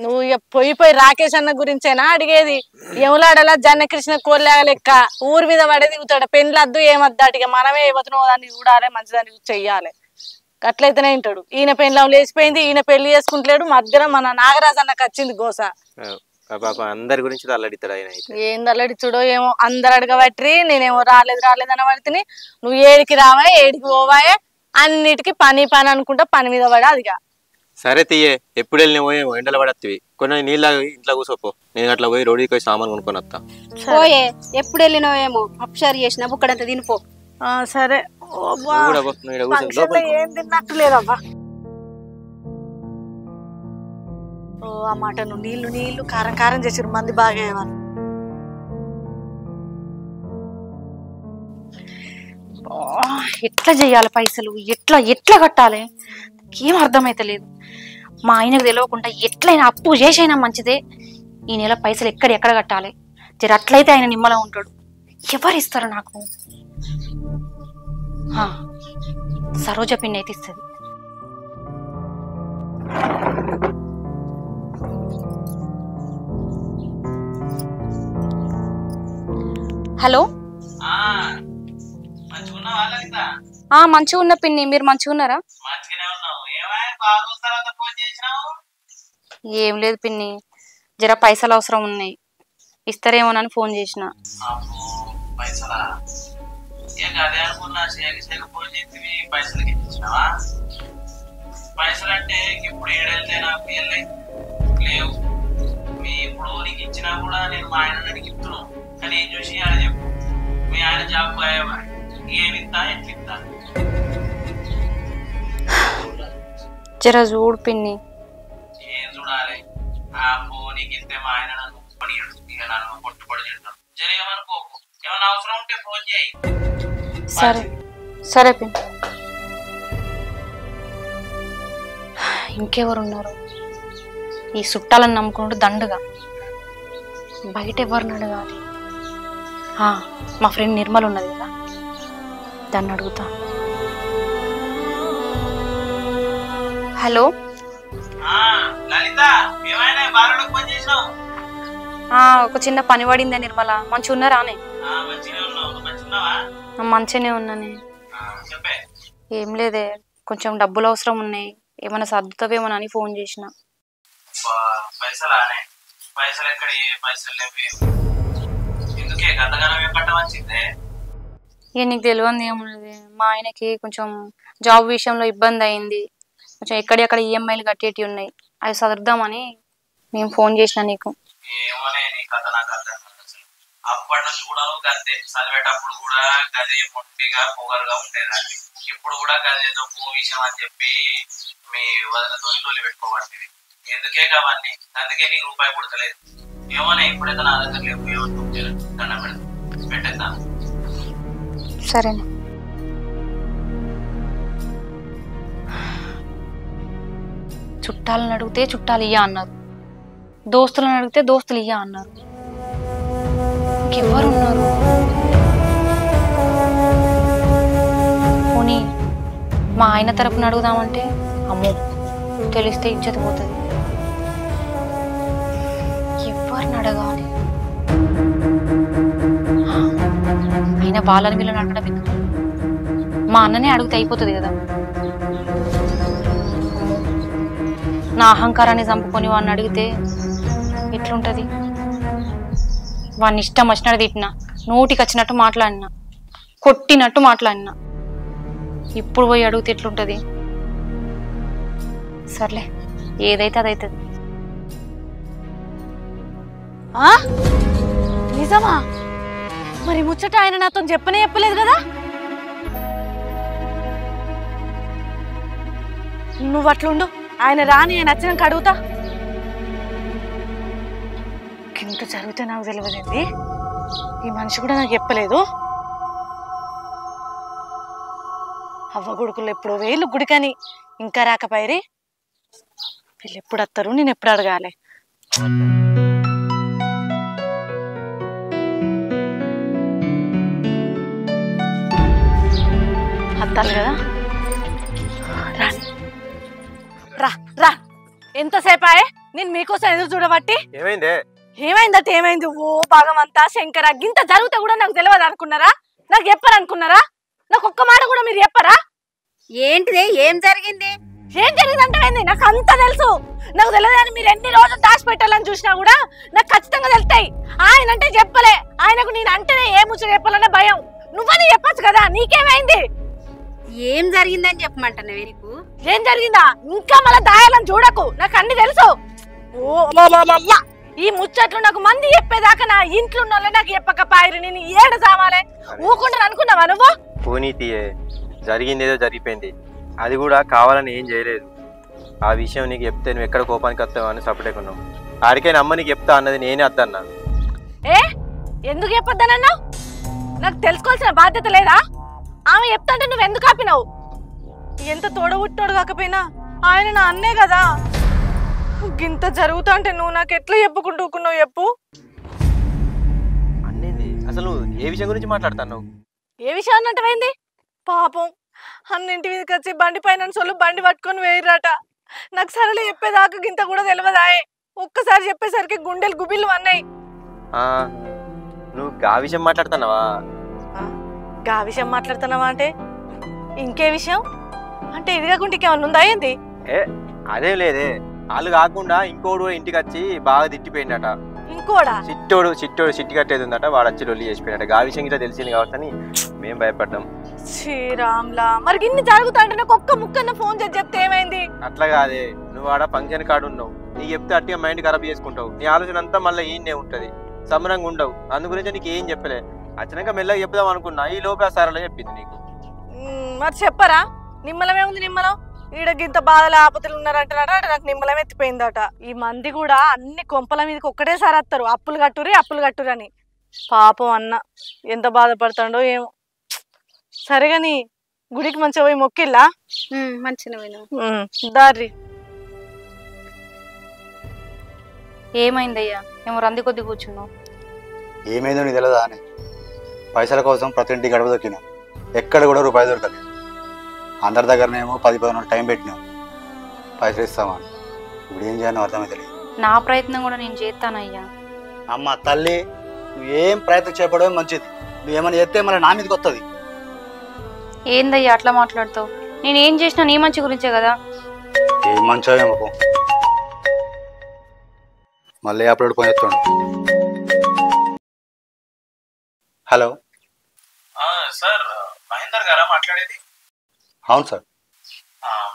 నువ్వు ఇక పోయి రాకేష్ అన్న గురించేనా అడిగేది? ఎవలాడలా జన్నకృష్ణ కోల్లాగా లెక్క ఊరి మీద పడే దిగుతాడు. పెళ్ళొద్దు ఏమద్దు అటుగా మనమే యువతను దాన్ని చూడాలి, మంచిదాన్ని చెయ్యాలి. అట్లయితేనే వింటాడు. ఈయన పెళ్ళం లేచిపోయింది, ఈయన పెళ్లి చేసుకుంటలేడు. మధ్యలో మన నాగరాజు అన్నకు వచ్చింది గోస. అందరి గురించి అల్లడితాడు ఆయన. ఏంది అల్లడిచుడో ఏమో, అందరు అడగబట్టి నేనేమో రాలేదు అని పడితే నువ్వు ఏడికి రావా ఏడికి పోవాయే, అన్నిటికీ పని అనుకుంటా పని మీద పడా. అదిగా సరే తీయే, ఎప్పుడు వెళ్ళినావో ఎండలు పడత్తివి, కొన్ని నీళ్ళ ఇంట్లో కూర్చోపో, నేను అట్లా పోయి రోడ్డుకి పోయి సామాన్ కొనుక్కొని వస్తా. పోయే ఎప్పుడు వెళ్ళినావేమో అప్షారు చేసిన బుక్కడంతా తినిపో. సరే ఏం తిన్నట్టు లేదబ్బా. ఓ ఆ మటను నీళ్లు కారం చేసిరు మంది బాగా ఏమని. ఎట్లా చెయ్యాలి పైసలు, ఎట్లా కట్టాలి ఏం అర్థమైతలేదు. మా ఆయనకు తెలియకుండా ఎట్లయినా అప్పు చేసైనా మంచిదే. ఈ నెల పైసలు ఎక్కడ కట్టాలి, జర అట్లయితే ఆయన నిమ్మలా ఉంటాడు. ఎవరు ఇస్తారు నాకు? సరోజ పిన్ అయితే ఇస్తుంది. హలో, మంచిగా ఉన్న పిన్ని, మీరు మంచిగా ఉన్నారా? ఏం లేదు పిన్ని, జర పైసలు అవసరం ఉన్నాయి, ఇస్తారేమోనని ఫోన్ చేసిన. పైసలంటే ఇప్పుడు ఏడైతే నాకు లేవు. ఇప్పుడు నీకు ఇచ్చినా కూడా నేను మా ఆయన అడిగి ఇస్తున్నాను, కానీ ఏం చూసి అని చెప్పు. మీ ఆయన జాబ్ పోయావా, ఏమిస్తా ఎట్లిస్తా జర చూడు పిన్ని. ఏం చూడాలి? నీకు ఇస్తే మా ఆయన నన్ను పడియాడు, ఇక నన్ను కొట్టుబడి చెప్తాను. జరిగేమనుకోకు, ఏమైనా అవసరం ఉంటే ఫోన్ చేయి. సరే పిన్ని. ఇంకెవరు ఉన్నారు? ఈ చుట్టాలను నమ్ముకుంటూ దండుగా బయట ఎవరిని అడగాలి? మా ఫ్రెండ్ నిర్మల్ ఉన్నది కదా, దాన్ని అడుగుతా. హలో. లలిత ఏమైనా బాగా ఫోన్ చేసినావు? ఒక చిన్న పని పడిందే నిర్మల. మంచిగా ఉన్నారానే? మంచిగానే ఉన్నానే. ఏం లేదే, కొంచెం డబ్బులు అవసరం ఉన్నాయి, ఏమైనా సర్దుతావేమో అని ఫోన్ చేసిన. పైసలు ఎక్కడ? పైసలు లేవు. ఎందుకే గంతగానం ఏం పట్టవచ్చిందే? ఇక నీకు తెలియంది ఏమున్నది, మా ఆయనకి కొంచెం జాబ్ విషయంలో ఇబ్బంది అయింది. కొంచెం ఎక్కడెక్కడ ఈఎంఐలు కట్టేటివి ఉన్నాయి, అవి సదురుదామని నేను ఫోన్ చేసిన నీకు. ఏమోనే నీ కథ నాకు అర్థం కాదు అసలు. అప్పటి నుంచి కూడా నువ్వు గంతే, చదివేటప్పుడు కూడా గదే మొట్టిగా పొగరుగా ఉండేదాన్ని. ఇప్పుడు కూడా గదేదో భూ విషయం అని చెప్పి మీ వదనతో తోలి పెట్టుకోబట్టివి. ఎందుకే కావన్నీ? అందుకే నీకు రూపాయి పుడతలేదు. ఏమోనే ఇప్పుడైతే నా దగ్గర లేవు. ఏమో దండం పెడతా, పెట్టేద్దా? సరేనా. చుట్టాలను అడిగితే చుట్టాలు ఇయ్య అన్నారు, దోస్తులను అడిగితే దోస్తులు ఇయ్య అన్నారు. ఇంకెవ్వరున్నారు? పోనీ మా ఆయన తరపున అడుగుదామంటే అమ్మో తెలిస్తే ఇజ్జత పోతుంది. ఎవరిని అడగాలి? అయినా వాళ్ళని వీళ్ళని అడగడం ఎందుకు? మా అన్ననే అడిగితే అయిపోతుంది కదా. నా అహంకారాన్ని చంపుకొని వాడిని అడిగితే ఎట్లుంటది? వాడిని ఇష్టం వచ్చినట్టు తిట్టినా, నోటికి వచ్చినట్టు మాట్లాడినా, కొట్టినట్టు మాట్లాడినా. ఇప్పుడు పోయి అడిగితే ఎట్లుంటది? సర్లే, ఏదైతే అదైతుంది. నిజమా? మరి ముచ్చట ఆయన నాతో చెప్పలేదు కదా? నువ్వు అట్లుండు, ఆయన రాని ఆయన నచ్చినాక అడుగుతా. ఇంత జరిగితే నాకు తెలియదండి, ఈ మనిషి కూడా నాకు చెప్పలేదు. అవ్వ కొడుకులు ఎప్పుడో వేలు గుడికని ఇంకా రాకపోయిరి. వీళ్ళు ఎప్పుడు వస్తారు, నేను ఎప్పుడు అడగాలి? అత్తాలి కదా, రాని రా రా. ఎంతసేపు ఆయే నేను మీకోసం ఎదురు చూడబట్టి? ఏమైందట? ఏమైంది? ఓ భాగమంతా శంకర, గింత జరిగితే కూడా నాకు తెలియదు అనుకున్నారా? నాకు చెప్పరు అనుకున్నారా? నాకు ఒక్క మాట కూడా మీరు చెప్పరా? ఏంటిది? ఏం జరిగింది? ఏం జరిగిందంటే నాకు అంతా తెలుసు. నాకు తెలియదని మీరు ఎన్ని రోజులు దాచిపెట్టాలని చూసినా కూడా నాకు ఖచ్చితంగా తెలుస్తాయి. ఆయన అంటే చెప్పలే, ఆయనకు నేను అంటేనే ఏ ముచ్చట చెప్పాలనే భయం. నువ్వని చెప్పచ్చు కదా, నీకేమైంది? ఏం జరిగిందని చెప్పమంటాను. నీకు ఏం జరిగిందా? ఇంకా మళ్ళీ దాయాలని చూడకు, నాకు అన్ని తెలుసు. ఈ ముచ్చట్లు నాకు మంది చెప్పేదాకా నా ఇంట్లో ఉన్న నాకు చెప్పకపోయారు. నేను ఏడు సామాలే ఊకుంటాను అనుకున్నావా నువ్వు? పోనీతియే, జరిగింది ఏదో జరిగిపోయింది. అది కూడా కావాలని ఏం చేయలేదు. ఆ విషయం నీకు చెప్తే నువ్వు ఎక్కడ కోపానికి వస్తావు అని సపరేకున్నావు. ఆడికైనా అమ్మ నీకు చెప్తా అన్నది నేనే వద్దన్నా. ఎందుకు చెప్పొద్దనన్నావు? నాకు తెలుసుకోవాల్సిన బాధ్యత లేదా? ఆమె చెప్తాంటే నువ్వు ఎందుకు ఆపినావు? ఎంత తోడబుట్టాడు కాకపోయినా ఆయన నా అన్నే కదా. ఇంత జరుగుతా అంటే నువ్వు నాకు ఎట్లా చెప్పుకుంటూకున్నావు చెప్పు? అన్నేంది అసలు? ఏ విషయం గురించి మాట్లాడుతున్నావు? ఏ విషయం అంటమైంది? పాపం అన్నింటి మీదకి వచ్చి బండి పైన సొల్లు బండి పట్టుకొని వేయరట. నాకు సరేలే చెప్పేదాకా గింత కూడా తెలియదాయే. ఒక్కసారి చెప్పేసరికి గుండెలు గుబిళ్ళు అన్నాయి. నువ్వు గా విషయం మాట్లాడుతున్నావా? గా విషయం మాట్లాడుతున్నావా అంటే ఇంకే విషయం? అంటే ఇది కాకుండా ఇంకేమన్నా ఉందా ఏంది? అదేం లేదే. వాళ్ళు కాకుండా ఇంకోడు ఇంటికి వచ్చి బాగా తిట్టిపోయిందట. ఇంకోడా? చిట్టోడు చిట్టి కట్టేది ఉందట, వాడు వచ్చి లొల్లి చేసిపోయినట. గా విషయం ఇట్లా తెలిసింది కాబట్టి మేము భయపడ్డాం. శ్రీరామ్లా, మరి ఇన్ని జరుగుతా అంటే నాకు ఒక్క ముక్కన్న ఫోన్ చేసి చెప్తే ఏమైంది? అట్లా కాదే, నువ్వు ఆడ ఫంక్షన్ కార్డు ఉన్నావు, నీకు చెప్తే అట్టిగా మైండ్ ఖరాబ్ చేసుకుంటావు. నీ ఆలోచన అంతా మళ్ళీ ఈయనే ఉంటది, సమరంగా ఉండవు. అందు గురించి నీకు ఏం చెప్పలే. అచ్చినాక మెల్లగా చెప్దాం అనుకున్నా, ఈ లోపే సారాలో చెప్పింది నీకు. మరి చెప్పరా? నిమ్మలమే ఉంది. నిమ్మలం ఈడ గింత బాధలు ఆపతులు ఉన్నారంట. నాకు నిమ్మలం ఎత్తిపోయిందట. ఈ మంది కూడా అన్ని కొంపల మీదకి ఒక్కటేసారి వస్తారు, అప్పులు కట్టురు అని. పాపం అన్న ఎంత బాధపడతాడో ఏమో. సరేగాని గుడికి మంచిగా పోయి మొక్కిల్లా? మంచిగా దారి. ఏమైందయ్యా? ఏమో రంది కొద్ది కూర్చున్నావు. ఏమైందో నీకు తెలియదా అని పైసల కోసం ప్రతి ఇంటికి గడప దొక్కినా, ఎక్కడ కూడా రూపాయి దొరకలేదు. అందరి దగ్గరనేమో 10-11 టైం పెట్టినాం. పైసలు ఇస్తామా ఇప్పుడు ఏం చేయాలో అర్థమైతే లేదు. నా ప్రయత్నం కూడా నేను చేస్తానయ్యా. అమ్మ తల్లి నువ్వేం ప్రయత్నం చేయబడమే మంచిది. నువ్వేమైనా చేస్తే మళ్ళీ నా మీదకి వస్తుంది. ఏందయ్యా అట్లా మాట్లాడుతావు? నేనేం చేసినా నీ మంచి గురించే కదా. ఏం మంచో ఏమో మళ్ళీ అప్పుడు పోయి ఎత్తాడు. హలో సార్, మహేందర్ గారా మాట్లాడేది? అవును సార్.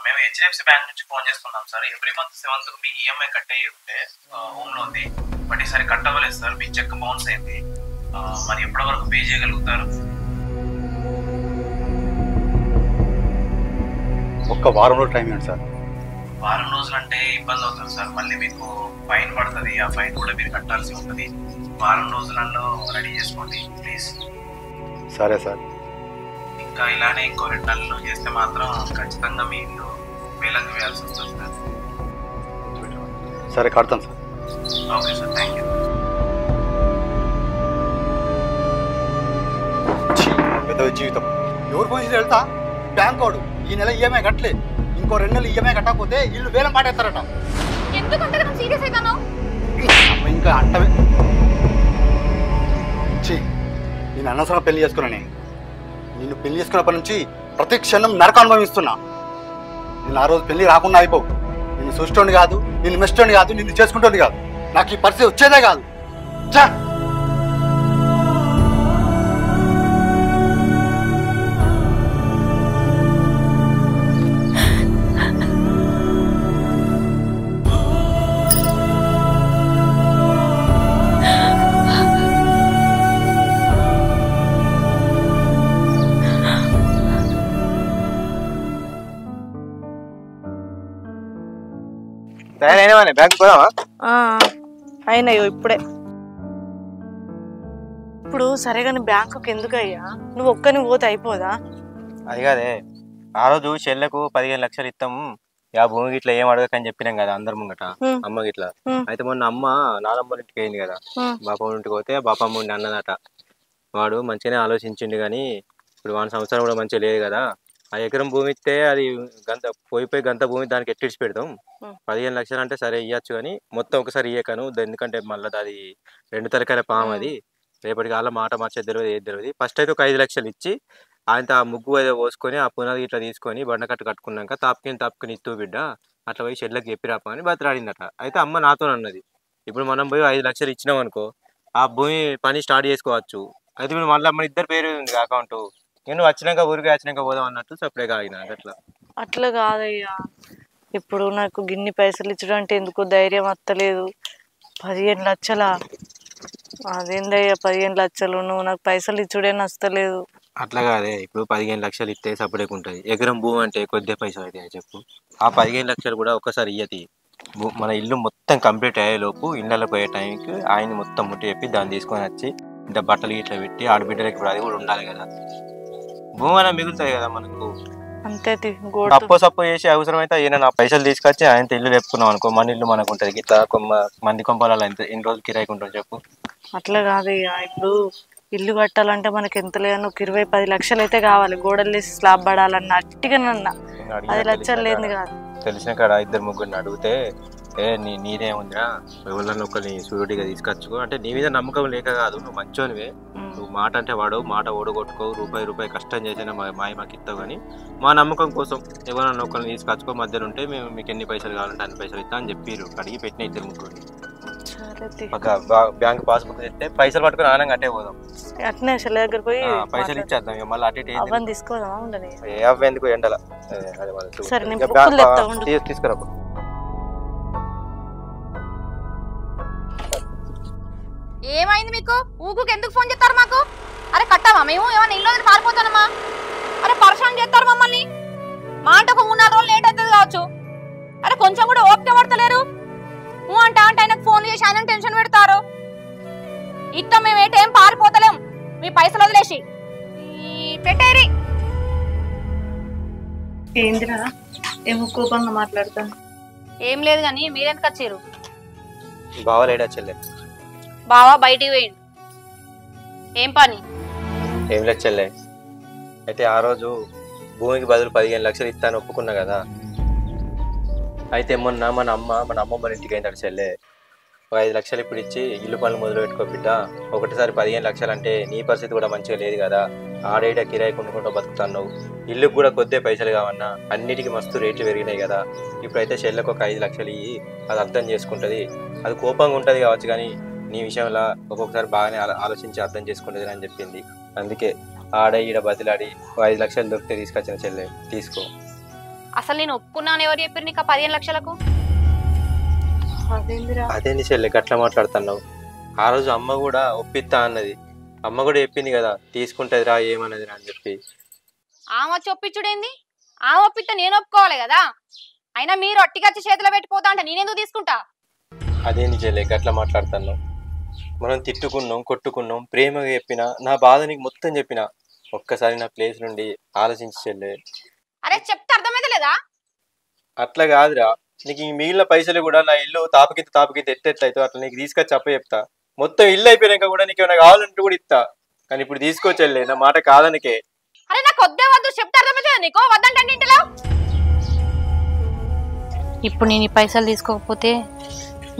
మేము హెచ్డిఎఫ్సి బ్యాంక్ నుంచి ఫోన్ చేస్తున్నాం సార్. ఎవ్రీ మంత్ 7th మీ ఈఎంఐ కట్ అయ్యి ఉంటే హోమ్ లోన్ ఉంది, బట్ ఈసారి కట్ అవ్వలేదు సార్. మీ చెక్ బౌన్స్ అయింది. మరి ఎప్పటి వరకు పే చేయగలుగుతారు? ఒక్క వారం రోజులు టైం ఇవ్వండి సార్. వారం రోజులు అంటే ఇబ్బంది అవుతుంది సార్. మళ్ళీ మీకు ఫైన్ పడుతుంది. ఆ ఫైన్ కూడా మీరు కట్టాల్సి ఉంటుంది. వారం రోజులలో రెడీ చేసుకోండి ప్లీజ్. సరే సార్. ఇంకా ఇలానే ఇంకో 2 నెలలు చేస్తే మాత్రం ఖచ్చితంగా మీ ఇల్లు వేలంకి వేయాల్సి వస్తుంది సార్. సరే కడతాను sir. Okay sir, thank you. పెద్ద జీవితం ఎవరు పోయి వెళ్తా బ్యాంక్ వాడు ఈ నెల ఈఎంఐ కట్టలే, ఇంకో 2 నెలలు ఈఎంఐ కట్టకపోతే ఇల్లు వేలం పాటేస్తారట. ఎందుకంటే సీరియస్ అవుతాను ఇంకా అంటవే. నేను అనవసరంగా పెళ్లి చేసుకున్నా. నిన్ను పెళ్లి చేసుకున్నప్పటి నుంచి ప్రతి క్షణం నరకం అనుభవిస్తున్నా. నేను ఆ రోజు పెళ్లి రాకుండా అయిపోవు. నిన్ను చూస్తోండి కాదు, నిన్ను మెచ్చోండి కాదు, నిన్ను చేసుకుంటోంది కాదు. నాకు ఈ పరిస్థితి వచ్చేదే కాదు. చా తయారైనవానే బ్యాంక్ పోదామా? అయినాయో ఇప్పుడే. ఇప్పుడు సరే కానీ బ్యాంకుకి ఎందుకు అయ్యా? నువ్వు ఒక్కని పోతే అయిపోదా? అది కాదే, ఆ రోజు చెల్లెకు 15 లక్షలు ఇస్తాము, ఆ భూమి గిట్లా ఏం అడగకని చెప్పినాం కదా అందరి ముంగట అమ్మ గిట్లా. అయితే మొన్న అమ్మ నానమ్మ ఇంటికి అయింది కదా, బాపమ్మ ఇంటికి పోతే బాపమ్మ ఉండి అన్నదట. వాడు మంచిగానే ఆలోచించిండు కానీ ఇప్పుడు 1 సంవత్సరం కూడా మంచిగా లేదు కదా. ఆ ఎకరం భూమి ఇస్తే అది పోయిపోయి గంత భూమి దానికి ఎట్టిడిచి పెడతాం. 15 లక్షలు అంటే సరే ఇవ్వచ్చు కానీ మొత్తం ఒకసారి ఇయ్యకను, ఎందుకంటే మళ్ళీ అది 2 తలకాయల పాము. అది రేపటికి వాళ్ళ మాట మార్చేది తెలియదు, ఏది తెలియదు. ఫస్ట్ అయితే ఒక 5 లక్షలు ఇచ్చి ఆయన ఆ ముగ్గు ఏదో పోసుకొని ఆ పునాది ఇట్లా తీసుకొని బండకట్టు కట్టుకున్నాక తాపుకొని ఇస్తూ బిడ్డ అట్లా పోయి చెల్లెకి చెప్పి రాపా అని బతిరాడిందట. అయితే అమ్మ నాతో అన్నది, ఇప్పుడు మనం పోయి 5 లక్షలు ఇచ్చినాం అనుకో ఆ భూమి పని స్టార్ట్ చేసుకోవచ్చు. అయితే ఇప్పుడు మళ్ళీ మన ఇద్దరు పేరు ఉంది అకౌంట్, నేను వచ్చినాక ఊరికి వచ్చినాక పోదాం అన్నట్టు సపరేట్గా ఆగిన. అట్లా అట్లా కాదయ్యా, ఇప్పుడు నాకు గిన్ని పైసలు ఇచ్చడం అంటే ఎందుకో ధైర్యం వస్తలేదు. 15 లక్షలా? అదేందయ్యా 15 లక్షలు? నువ్వు నాకు పైసలు ఇచ్చుడే నచ్చలేదు. అట్లా కాదే, ఇప్పుడు 15 లక్షలు ఇస్తే సపరేట్ ఉంటుంది. ఎకరం భూమి అంటే కొద్దిగా పైసలు అయితే చెప్పు. ఆ 15 లక్షలు కూడా ఒకసారి ఇయ్యతి. మన ఇల్లు మొత్తం కంప్లీట్ అయ్యేలోపు ఇళ్ళలో పోయే టైంకి ఆయన మొత్తం ముట్టి చెప్పి దాన్ని తీసుకొని వచ్చి ఇంత బట్టలు ఇట్లా పెట్టి ఆడబిడ్డలకి ఇప్పుడు అది కూడా ఉండాలి కదా. భూమి అయినా మిగులుతుంది కదా మనకు. అంతే సప్పు చేసి అవసరమైతే ఈయన నా పైసలు తీసుకొచ్చి ఆయన ఇల్లు లేపుకున్నాం అనుకో, మన ఇల్లు మనకు ఉంటుంది. ఇట్లా మంది కొంపాలలో ఎన్ని రోజులు కిరాయికి ఉంటుంది చెప్పు. అట్లా కాదయ్యా, ఇప్పుడు ఇల్లు కట్టాలంటే మనకి ఎంత లేదన్నా ఒక 20-10 లక్షలు అయితే కావాలి. గోడలు వేసి స్లాబ్ పడాలన్న అట్టిగానన్నా 10 లక్షలు లేదు కాదు. తెలిసిన కాడ 2-3 అడిగితే నీదేముందిరా ఎవరన్నా ఒకరిని సూర్యుడిగా తీసుకొచ్చుకో అంటే నీ మీద నమ్మకం లేక కాదు, నువ్వు మంచోనివే. నువ్వు మాట అంటే వాడు మాట ఓడగొట్టుకో, రూపాయి కష్టం చేసినా మాకు ఇస్తావు. కానీ మా నమ్మకం కోసం ఎవరన్నా ఒకరిని తీసుకొచ్చుకో, మధ్యలో ఉంటే మేము మీకు ఎన్ని పైసలు కావాలంటే అన్ని పైసలు ఇస్తా అని చెప్పారు. అడిగి పెట్టిన 2-3 బ్యాంక్ పాస్బుక్ తెస్తే పైసలు పట్టుకుని ఆనంగా అట్టే పోదాం. అట్నే చెల్లె దగ్గర పోయి పైసలు ఇచ్చేద్దాం. మళ్ళీ అటు తీసుకోదామా? ఉండని ఎందుకు ఎండల తీసుకురా. ఏమైంది మీకు? ఊగుకి ఎందుకు ఫోన్ చేస్తారు మాకు? అరే కట్టావా? మేము ఏమన్నా ఇల్లు వదిలి పారిపోతానమ్మా? అరే పర్సన్ చేస్తారు మమ్మల్ని. మా అంటే ఒక 3-4 రోజులు లేట్ అవుతుంది కావచ్చు. అరే కొంచెం కూడా ఓపిక పడతలేరు. అంటే ఆయనకు ఫోన్ చేసి ఆయన టెన్షన్ పెడతారు. ఇట్లా మేము ఏం పారిపోతలేం, మీ పైసలు వదిలేసి పెట్టేరి. ఏందిరా ఏమో కోపంగా మాట్లాడతాను? ఏం లేదు కానీ మీరెందుకు వచ్చారు? బావ లేడా చెల్లె? బావా బయటికి పోయిండు. ఏం పని? ఏం లేదు చెల్లె, అయితే ఆ రోజు భూమికి బదులు 15 లక్షలు ఇస్తాను ఒప్పుకున్నా కదా. అయితే మొన్న మన అమ్మమ్మ ఇంటికి అయిందట చెల్లె. 5 లక్షలు ఇప్పుడు ఇచ్చి ఇల్లు పనులు మొదలు పెట్టుకో బిడ్డ. ఒకటిసారి 15 లక్షలు అంటే నీ పరిస్థితి కూడా మంచిగా లేదు కదా. ఆడేట కిరాయి కొనుక్కుంటూ బతుకుతున్నావు. ఇల్లుకు కూడా కొద్దే పైసలు కావన్నా. అన్నిటికీ మస్తు రేట్లు పెరిగినాయి కదా. ఇప్పుడైతే చెల్లెకు ఒక 5 లక్షలు ఇయ్యి, అది అర్థం చేసుకుంటుంది. అది కోపంగా ఉంటుంది కావచ్చు, కానీ నీ విషయంలో ఒక్కొక్కసారి బాగానే ఆలోచించి అర్థం చేసుకుంటుంది అని చెప్పింది. అందుకే ఆడ ఈడ బతిలాడి 5 లక్షలు దొరికితే తీసుకొచ్చిన చెల్లె, తీసుకో. అసలు నేను ఒప్పుకున్నాను ఎవరు చెప్పారు నీకు 15 లక్షలకు? అదేంటి చెల్లె గట్లా మాట్లాడుతున్నావు? ఆ రోజు అమ్మ కూడా ఒప్పిస్తా అన్నది. అమ్మ కూడా చెప్పింది కదా తీసుకుంటది రా ఏమన్నది అని చెప్పి. ఆమె వచ్చి ఒప్పించుడేంది? ఆమె ఒప్పిస్తే నేను ఒప్పుకోవాలి కదా. అయినా మీరు ఒట్టిగచ్చి చేతిలో పెట్టిపోతా అంటే నేనెందుకు తీసుకుంటా? అదేంటి చెల్లె గట్లా మాట్లాడుతున్నావు? మనం తిట్టుకున్నాం, కొట్టుకున్నాం, ప్రేమగా చెప్పినా, నా బాధ నీకు మొత్తం చెప్పినా. ఒక్కసారి నా ప్లేస్ నుండి ఆలోచించి చెల్లె. అరే చెప్తే అర్థమైతే లేదా? అట్లా కాదురా, నీకు ఈ మిగిలిన పైసలు కూడా నా ఇల్లు తాపకింత ఎట్టెట్లయితే అట్లా నీకు తీసుకొచ్చి అప్ప చెప్తా. మొత్తం ఇల్లు అయిపోయినాక కూడా నీకు ఏమైనా కావాలంటూ కూడా ఇస్తా. కానీ ఇప్పుడు తీసుకోవచ్చలే, నా మాట కాదనికే. అరే నాకు వద్దే వద్దు, చెప్తే అర్థమైతే నీకో వద్దంటే ఇంట్లో. ఇప్పుడు నేను ఈ పైసలు తీసుకోకపోతే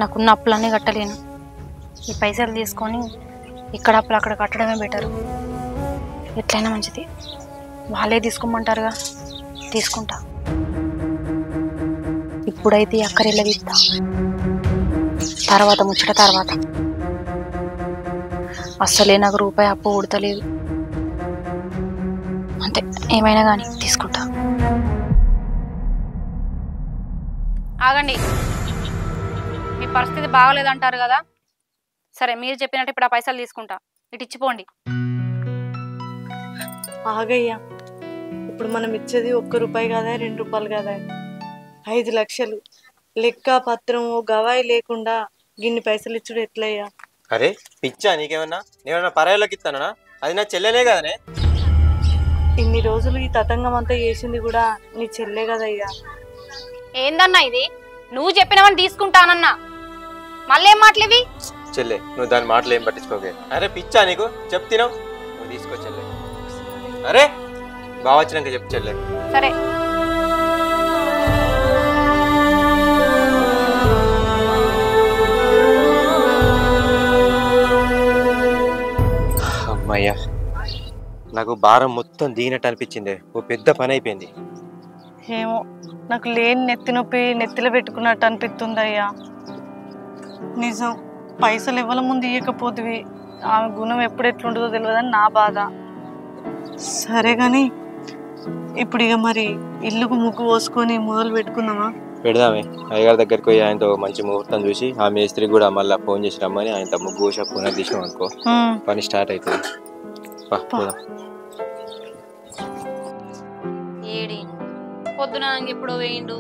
నాకున్న అప్పులన్నీ కట్టలేను. ఈ పైసలు తీసుకొని ఇక్కడ అప్పులు అక్కడ కట్టడమే బెటరు. ఎట్లయినా మంచిది, వాళ్ళే తీసుకోమంటారుగా, తీసుకుంటా. ఇప్పుడైతే అక్కడిల్ల తీస్తా, తర్వాత ముచ్చట తర్వాత. అస్సలే నాకు రూపాయి అప్పు ఉడతలేదు. అంతే, ఏమైనా కానీ తీసుకుంటా. ఆగండి, మీ పరిస్థితి బాగలేదంటారు కదా. సరే మీరు చెప్పినట్టు ఇప్పుడు ఆ పైసలు తీసుకుంటా, ఇటు ఇచ్చిపోండి. ఆగయ్యా, ఇప్పుడు మనం ఇచ్చేది 1 రూపాయి కదా, 2 రూపాయలు కదా, 5 లక్షలు. లెక్క పత్రం గవాయి లేకుండా గిన్ని పైసలు ఇచ్చుడు ఎట్లయ్యా? అరే పిచ్చా నీకేమన్నా? నేనన్నా పరాయిలోకి ఇస్తానా? అది నా చెల్లెనే కదనే. ఇన్ని రోజులు ఈ తతంగం అంతా చేసింది కూడా నీ చెల్లె కదయ్యా. ఏందన్నా ఇది? నువ్వు చెప్పినవని తీసుకుంటానన్నా, మళ్ళీ ఏం మాటలేవి? చెల్లె నువ్వు దాని మాటలు ఏం పట్టించుకోకే. అరే పిచ్చా నీకు చెప్తున్నావు, నువ్వు తీసుకో చెల్లె. అరే బాగా వచ్చినాక చెప్పు చెల్లె. సరే అమ్మయ్యా, నాకు భారం మొత్తం దిగినట్టు అనిపించింది. ఓ పెద్ద పని అయిపోయింది. ఏమో నాకు లేని నెత్తి నొప్పి నెత్తిలో పెట్టుకున్నట్టు అనిపిస్తుంది అయ్యా. నిజం, పైసలు ఇవ్వల ముందు ఇవ్వకపోతుంది. ఆమె గుణం ఎప్పుడు ఎట్లుంటుందో తెలియదని నా బాధ. సరే కానీ ఇప్పుడు ఇక మరి ఇల్లుకు ముగ్గు పోసుకొని మొదలు పెట్టుకుందామా? పెడదామే. అయ్యగారి దగ్గరికి పోయి ఆయనతో మంచి ముహూర్తం చూసి ఆ మేస్త్రికి కూడా మళ్ళీ ఫోన్ చేసి రమ్మని ఆయనతో ముగ్గు పోసి పునః తీసినాం అనుకో, పని స్టార్ట్ అవుతుంది. ఏడి పొద్దున ఎప్పుడో వేయిండు,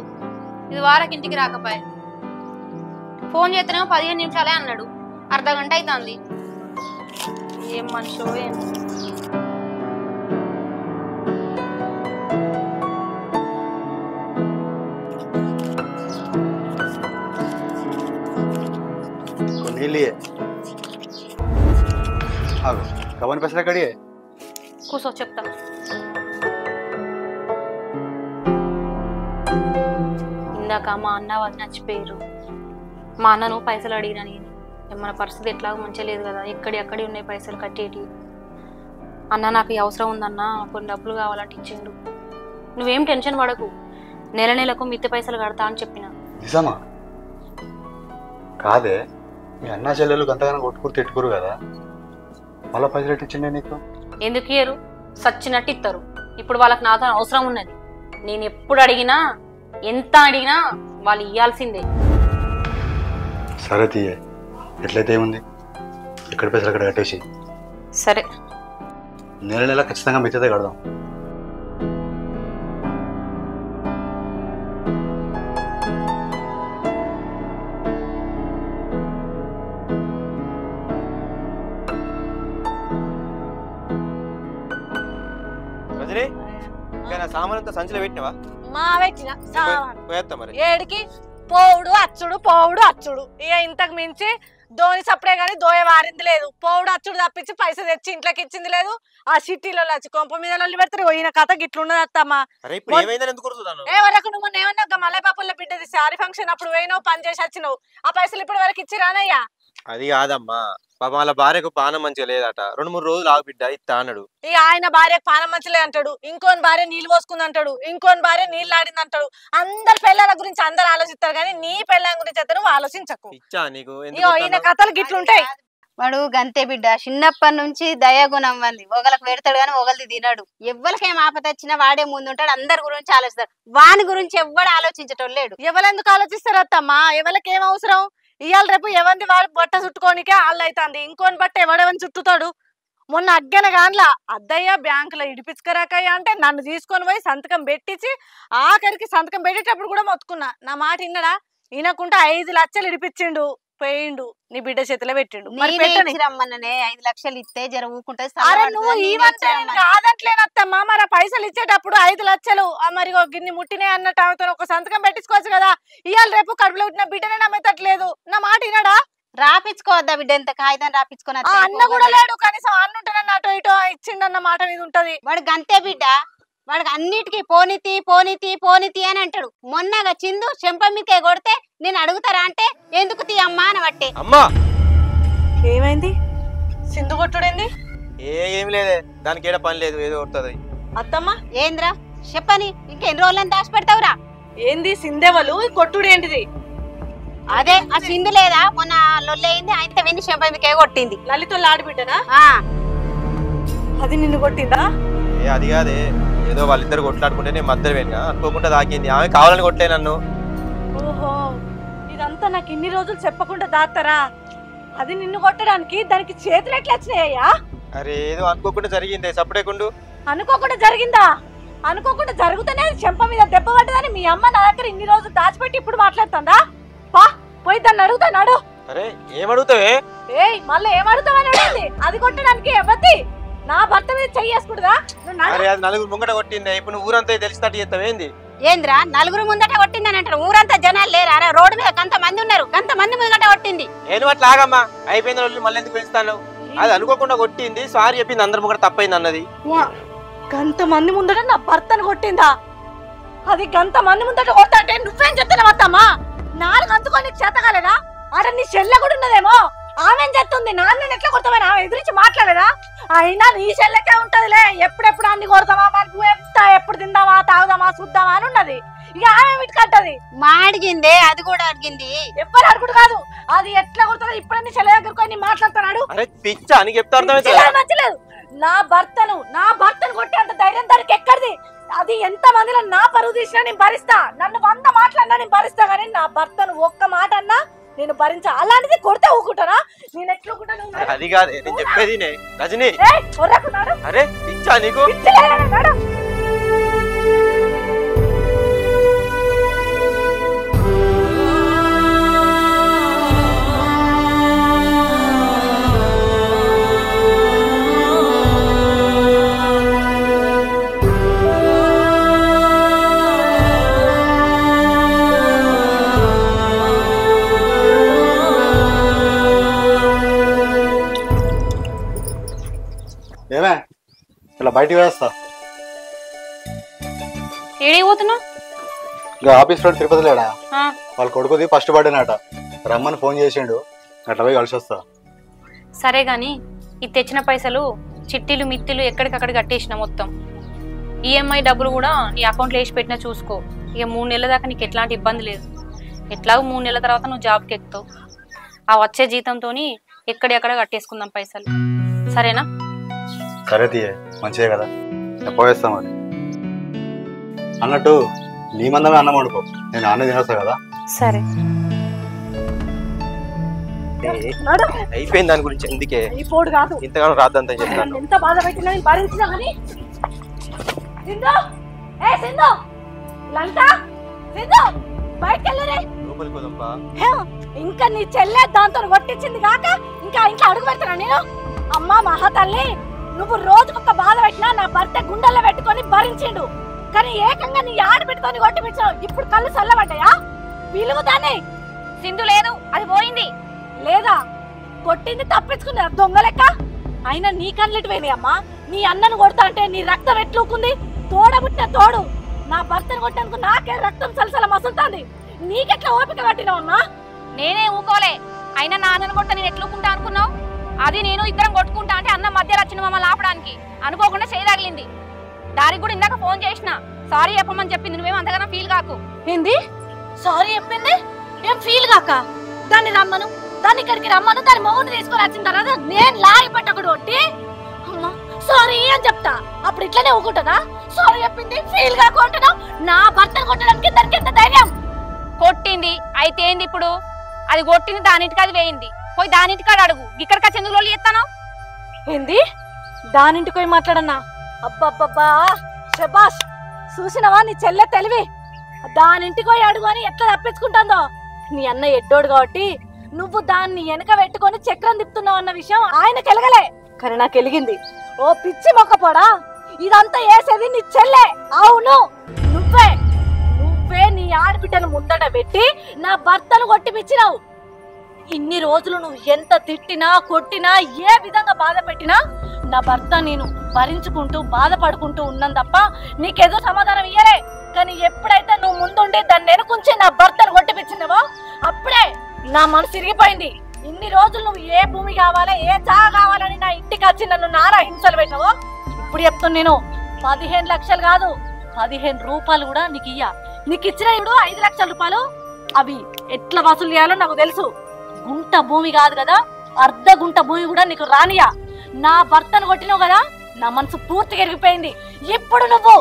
ఇది వారాకి ఇంటికి రాకపోయా. ఫోన్ చేస్తేనేమో 15 నిమిషాలే అన్నాడు, అర్ధగంట అవుతుంది. ఏం మనిషో ఏం. కవన్ పైసలు ఎక్కడి? కూర్చో చెప్తా. ఇందాక మా అన్న వాళ్ళు నచ్చిపోయారు. మా అన్నను పైసలు అడిగినా నేను, మన పరిస్థితి ఎట్లాగో మంచిగా లేదు కదా, ఎక్కడి ఉన్నాయి పైసలు కట్టేటి. అన్న నాకు ఈ అవసరం ఉందన్న, కొన్ని డబ్బులు కావాలంటే ఇచ్చిండు. నువ్వేం టెన్షన్ పడకు, నెలకు మిత్తి పైసలు కడతా అని చెప్పిన. నిజమా? కాదే, మీ అన్న చెల్లెలు గంతగానో కొట్టుకుని తిట్టుకోరు కదా, మళ్ళీ పైసలు ఇచ్చిండే నీకు? ఎందుకు ఇయ్యరు? సచ్చినట్టు ఇస్తారు. ఇప్పుడు వాళ్ళకి నాతో అవసరం ఉన్నది. నేను ఎప్పుడు అడిగినా, ఎంత అడిగినా వాళ్ళు ఇయ్యాల్సిందే. సరే తీయే, ఎట్లయితే ఏముంది, ఎక్కడ పైసలు అక్కడ కట్టేసి. సరే, నెల ఖచ్చితంగా మిగతాదే కడదాం. సామానంతా సంచిలో పెట్టినవా? మా పెట్టిన సామాన్ పోయేస్తా మరి. ఏడికి పోవుడు అచ్చుడు పోవుడు అచ్చుడు, ఇక ఇంతకు మించి ధోని సప్పుడే గానీ దోయ వారింది లేదు. పోవుడు అచ్చుడు తప్పించి పైసలు తెచ్చి ఇంట్లోకి ఇచ్చింది లేదు. ఆ సిటీలో వచ్చి కొంప మీద లొల్లి పెడతారు. ఈయన కథ గిట్లున్నది అత్తమ్మా. వరకు నువ్వు ఏమన్నా మల్లె పాపల్లో బిడ్డది శారీ ఫంక్షన్ అప్పుడు పోయినావు, పని చేసి వచ్చినావు. ఆ పైసలు ఇప్పుడు వరకు ఇచ్చిరానయ్యా? అది కాదమ్మా, పాప వాళ్ళ భార్యకు పానం మంచిగా లేదట, 2-3 రోజులు ఆగు బిడ్డ ఇస్తా అన్నాడు. ఈ ఆయన భార్యకు పానం మంచిలే అంటాడు, ఇంకోని భార్య నీళ్ళు పోసుకుంది అంటాడు, ఇంకోని భార్య నీళ్ళు ఆడింది అంటాడు. అందరి పిల్లల గురించి అందరు ఆలోచిస్తారు కానీ నీ పిల్లల గురించి అయితే నువ్వు ఆలోచించకు. ఇచ్చా నీకు ఈయన కథలు గిట్లుంటాయి. వాడు గంతే బిడ్డ, చిన్నప్పటి నుంచి దయాగుణం వంది. ఒకళ్ళకి పెడతాడు కానీ ఒకళ్ళది తినడు. ఎవ్వరికేం ఆపద వచ్చినా వాడే ముందుంటాడు, అందరి గురించి ఆలోచిస్తాడు. వాని గురించి ఎవ్వడు ఆలోచించటం లేడు. ఎవరెందుకు ఆలోచిస్తారు అత్తమ్మా? ఎవరికి ఏం అవసరం? ఇవాళ రేపు ఎవరిది వాడు బట్ట చుట్టుకోనికే వాళ్ళు అవుతుంది. ఇంకోని బట్ట ఎవడెవరిని చుట్టుతాడు? మొన్న అగ్గన గాన్లా అద్దయ్య బ్యాంకులో ఇడిపించుకరాకయ్య అంటే నన్ను తీసుకొని పోయి సంతకం పెట్టించి ఆఖరికి సంతకం పెట్టేటప్పుడు కూడా మొత్తుకున్నా. నా మాట విన్నడా? వినకుండా 5 లక్షలు ఇడిపించిండు, పోయిండు, నీ బిడ్డ చేతిలో పెట్టిండు. రమ్మన్ననే 5 లక్షలు ఇస్తే జర ఊకుంటది. అరే నువ్వు కాదంట్లేనత్తమ్మా, మరి పైసలు ఇచ్చేటప్పుడు 5 లక్షలు మరి గిన్ని ముట్టినే అన్నట్టు ఆమెతో ఒక సంతకం పెట్టించుకోవచ్చు కదా. ఇవాళ రేపు కడుపులో పుట్టిన బిడ్డనే నమ్మేటట్లేదు. నా మాట వినడా? రాపించుకోవద్దా బిడ్డ? ఎంత కాగితం రాపించుకుని అన్న కూడా లేడు, కనీసం అన్న ఉంటేనన్న అటో ఇటో ఇచ్చిండన్న మాట మీద ఉంటది. వాడు గంతే బిడ్డ, వాడికి అన్నిటికీ పోనీతి పోనీతి పోనీతి అని అంటాడు. మొన్నగా చిందు చెంప మీకే కొడితే నేను అడుగుతారా అంటే ఎందుకు తీ అమ్మా అని బట్టే. అమ్మా ఏమైంది? సింధు కొట్టుడేంది? ఏమి లేదే, దానికి ఏడ పని లేదు, ఏదో కొడుతుంది. అత్తమ్మా ఏంద్రా చెప్పని, ఇంకెన్ని రోజులని దాచి పెడతావురా? ఏంది సింధెవలు కొట్టుడేంటిది? అదే ఆ సింధు లేదా మొన్న లొల్లయింది, ఆయనతో విని చెంప మీకే కొట్టింది. లలితో ఆడిబిడ్డనా? అది నిన్ను కొట్టిందా? అది కాదే, ఏదో వాళ్ళిద్దరు కొట్లాడుకుంటే నేను మధ్య వేనుగా అనుకోకుండా తాకింది. ఆమె కావాలని కొట్టలే నన్ను. ఓహో, ఇదంతా నాకు ఇన్ని రోజులు చెప్పకుండా దాస్తారా? అది నిన్ను కొట్టడానికి దానికి చేతులు ఎట్లా వచ్చినాయ్యా? అరే ఏదో అనుకోకుండా జరిగింది, సపడేకుండు. అనుకోకుండా జరిగిందా? అనుకోకుండా జరుగుతూనే చెంప మీద దెబ్బ పడ్డదని మీ అమ్మ నా దగ్గర ఇన్ని రోజులు దాచిపెట్టి ఇప్పుడు మాట్లాడుతుందా? పా పోయి దాన్ని అడుగుతాడు. అరే ఏమడుగుతావే? ఏయ్ మళ్ళీ ఏమడుగుతావని అడిగింది. అది కొట్టడానికి ఎవరి నా భర్త మీద చెయ్యేసుకుంటుందా? అరే అది నలుగురు ముంగట కొట్టింది, ఇప్పుడు నువ్వు ఊరంతా తెలిసినట్టు చేస్తావేంది? ఏంద్రా నలుగురు ముందట కొట్టిందని అంటారు? ఊరంతా జనాలు లేరా? రోడ్డు మీద గంత మంది ఉన్నారు, గంత మంది ముంగట కొట్టింది. నేను అట్లా ఆగమ్మా, అయిపోయింది రోజులు మళ్ళీ ఎందుకు పెంచుతాను? అది అనుకోకుండా కొట్టింది, సారీ చెప్పింది, అందరి ముంగట తప్పైంది అన్నది. గంత మంది ముందట నా భర్తను కొట్టిందా? అది గంత మంది ముందట కొట్టాంటే నువ్వేం చెప్తున్నావు అత్తమ్మా? నాలుగు అందుకొని చేత కాలేదా? అరే నీ చెల్లె కూడా ఉన్నదేమో, ఆమెం చెప్తుంది. నాన్న ఎట్లా కొడతామని ఆమె ఎదురించి మాట్లాడేదా? అయినా నీ చెల్లెకే ఉంటదిలే, ఎప్పుడెప్పుడు అన్ని కొడతామా, మనకు ఎప్పుడు తిందామా తాగుదామా చూద్దామా అని ఉన్నది. ఇక ఆమె ఇటుకంటది. మా అడిగిందే, అది కూడా అడిగింది. ఎవ్వరు అడుగుడు కాదు, అది ఎట్లా కొడుతుంది. ఇప్పుడు నీ చెల్లె దగ్గరకు మాట్లాడుతున్నాడు. అరే పిచ్చా నీకు చెప్తా మంచిలేదు. నా భర్తను కొట్టే అంత ధైర్యం దానికి ఎక్కడిది? అది ఎంత మందిలో నా పరువు తీసినా నేను భరిస్తా, నన్ను 100 మాటలన్నా నేను భరిస్తా, కానీ నా భర్తను ఒక్క మాట అన్నా నేను భరించా. అలాంటిది కొడితే ఊకుంటానా? నేను ఎట్లుకుంటాను? అది కాదు నేను చెప్పేది రజని. అరే పిచ్చా నీకు? ఏమే ఇలా బయటికి వేస్తా. ఏడికి పోతున్నావు? ఇంకా ఆఫీస్ ఫ్రెండ్ తిరుపతి లేడా, వాళ్ళ కొడుకుది ఫస్ట్ బర్త్డే నాట, రమ్మని ఫోన్ చేసిండు, అట్లా పోయి కలిసి వస్తా. సరే గాని ఇది తెచ్చిన పైసలు చిట్టీలు మిత్తిలు ఎక్కడికక్కడ కట్టేసిన మొత్తం. ఈఎంఐ డబ్బులు కూడా నీ అకౌంట్లో వేసి పెట్టినా చూసుకో. ఇక 3 నెలల దాకా నీకు ఎట్లాంటి ఇబ్బంది లేదు. ఎట్లాగో 3 నెలల తర్వాత నువ్వు జాబ్కి ఎక్కుతావు. ఆ వచ్చే జీతంతో ఎక్కడెక్కడ కట్టేసుకుందాం పైసలు, సరేనా? సరే తీయే, మంచిదే కదా, పోయేస్తాం. మరి అన్నట్టు నీ మందమే అన్నం వండుకో, నేను అన్నం తినేస్తా కదా. సరే అయిపోయింది దాని గురించి ఎందుకే ఇంతగానో రాద్దంతా చెప్తాను. ఎంత బాధ పెట్టినా భరించినా కానీ ఇంకా నీ చెల్లె దాంతో కొట్టించింది కాక ఇంకా ఇంట్లో అడుగు పెడతానా నేను? అమ్మా మహా తల్లి, నువ్వు రోజుకొక బాధ పెట్టినా నా భర్త గుండెల్లో పెట్టుకొని భరించిండు, కానీ ఏకంగా నీ ఆడ పెట్టుకొని కొట్టిపించావు. ఇప్పుడు కళ్ళు చల్లబడ్డాయా? విలువ దాన్ని. సింధు లేదు, అది పోయింది. లేదా కొట్టింది తప్పించుకున్నా దొంగ లెక్క. అయినా నీ కళ్ళెటు పోయినాయి అమ్మా. నీ అన్నను కొడతా అంటే నీ రక్తం ఎట్లుకుంది? తోడబుట్టిన తోడు నా భర్తను కొట్టడానికి నాకే రక్తం సలసల మసులుతుంది. నీకెట్లా ఓపిక పట్టినావమ్మా? నేనే ఊకోలే. అయినా నాన్నను కొట్ట నేను ఎట్లుకుంటా అనుకున్నావు? అది నేను ఇద్దరం కొట్టుకుంటా అంటే అన్న మధ్యలో వచ్చిన మమ్మల్ని ఆపడానికి అనుకోకుండా చేయదగిలింది. దానికి కూడా ఇందాక ఫోన్ చేసిన సారీ చెప్పమని చెప్పింది. నువ్వేం అంతగానో ఫీల్ కాకు. ఏంది సారీ చెప్పింది? ఏం ఫీల్ కాక? దాన్ని రమ్మను, దాన్ని ఇక్కడికి రమ్మను, దాని మొగుడిని తీసుకొని వచ్చిన తర్వాత నేను లాగి పెట్టకూడదు ఒకటి. అమ్మా సారీ అని చెప్తా, అప్పుడు ఇట్లనే ఊకుంటుందా? సారీ చెప్పింది ఫీల్ కాకు అంటున్నావు. నా భర్తను కొట్టడానికి దానికి ఎంత ధైర్యం? కొట్టింది అయితే ఏంది ఇప్పుడు? అది కొట్టింది దానింటికి అది వేయింది. పోయి దానింటికాడ అడుగు. ఇక్కడికి చెందులో ఎత్తాను. ఏంది దానింటికి పోయి మాట్లాడన్నా? అబ్బబ్బబ్బా శబాష్, చూసినవా నీ చెల్లె తెలివి? దానింటికి పోయి అడుగు అని ఎట్లా తప్పించుకుంటుందో. నీ అన్న ఎడ్డోడు కాబట్టి నువ్వు దాన్ని వెనక పెట్టుకొని చక్రం తిప్పుతున్నావు అన్న విషయం ఆయనకి ఎలగలే, కానీ నాకు ఎలిగింది. ఓ పిచ్చి మొక్కపోడా, ఇదంతా వేసేది నీ చెల్లె. అవును నువ్వే నీ ఆడబిడ్డను ముందట పెట్టి నా భర్తను కొట్టిపిచ్చినావు. ఇన్ని రోజులు నువ్వు ఎంత తిట్టినా కొట్టినా ఏ విధంగా బాధ పెట్టినా నా భర్త నేను భరించుకుంటూ బాధపడుకుంటూ ఉన్నాను తప్ప నీకేదో సమాధానం ఇయ్యలే. కానీ ఎప్పుడైతే నువ్వు ముందుండి దాన్ని వెనుకుంచి నా భర్తను కొట్టిపించినావో అప్పుడే నా మనసు తిరిగిపోయింది. ఇన్ని రోజులు నువ్వు ఏ భూమి కావాలి ఏ చాగ కావాలని నా ఇంటికి వచ్చి నన్ను నారా హింసలు పెట్టినావో ఇప్పుడు చెప్తున్నా. నేను 15 లక్షలు కాదు 15 రూపాయలు కూడా నీకు ఇయ్య. నీకు ఇచ్చిన ఇప్పుడు 5 లక్షల రూపాయలు అవి ఎట్లా వసూలు చేయాలో నాకు తెలుసు. గుంట భూమి కాదు కదా, అర్ధ గుంట భూమి కూడా నీకు రానియా. నా భర్తను కొట్టినావు కదా, నా మనసు పూర్తిగా ఎరిగిపోయింది. ఇప్పుడు నువ్వు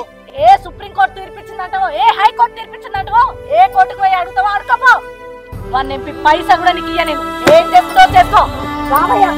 ఏ సుప్రీంకోర్టు తీర్పిచ్చిందంటవో, ఏ హైకోర్టు తీర్పిచ్చిందంటవో, ఏ కోర్టుకు పోయి అడుగుతావో అడుకోపో. 1 MP పైసా కూడా నీకు ఇయ్య. నేను ఏం చెప్తుందో చేసుకో రామయ్య.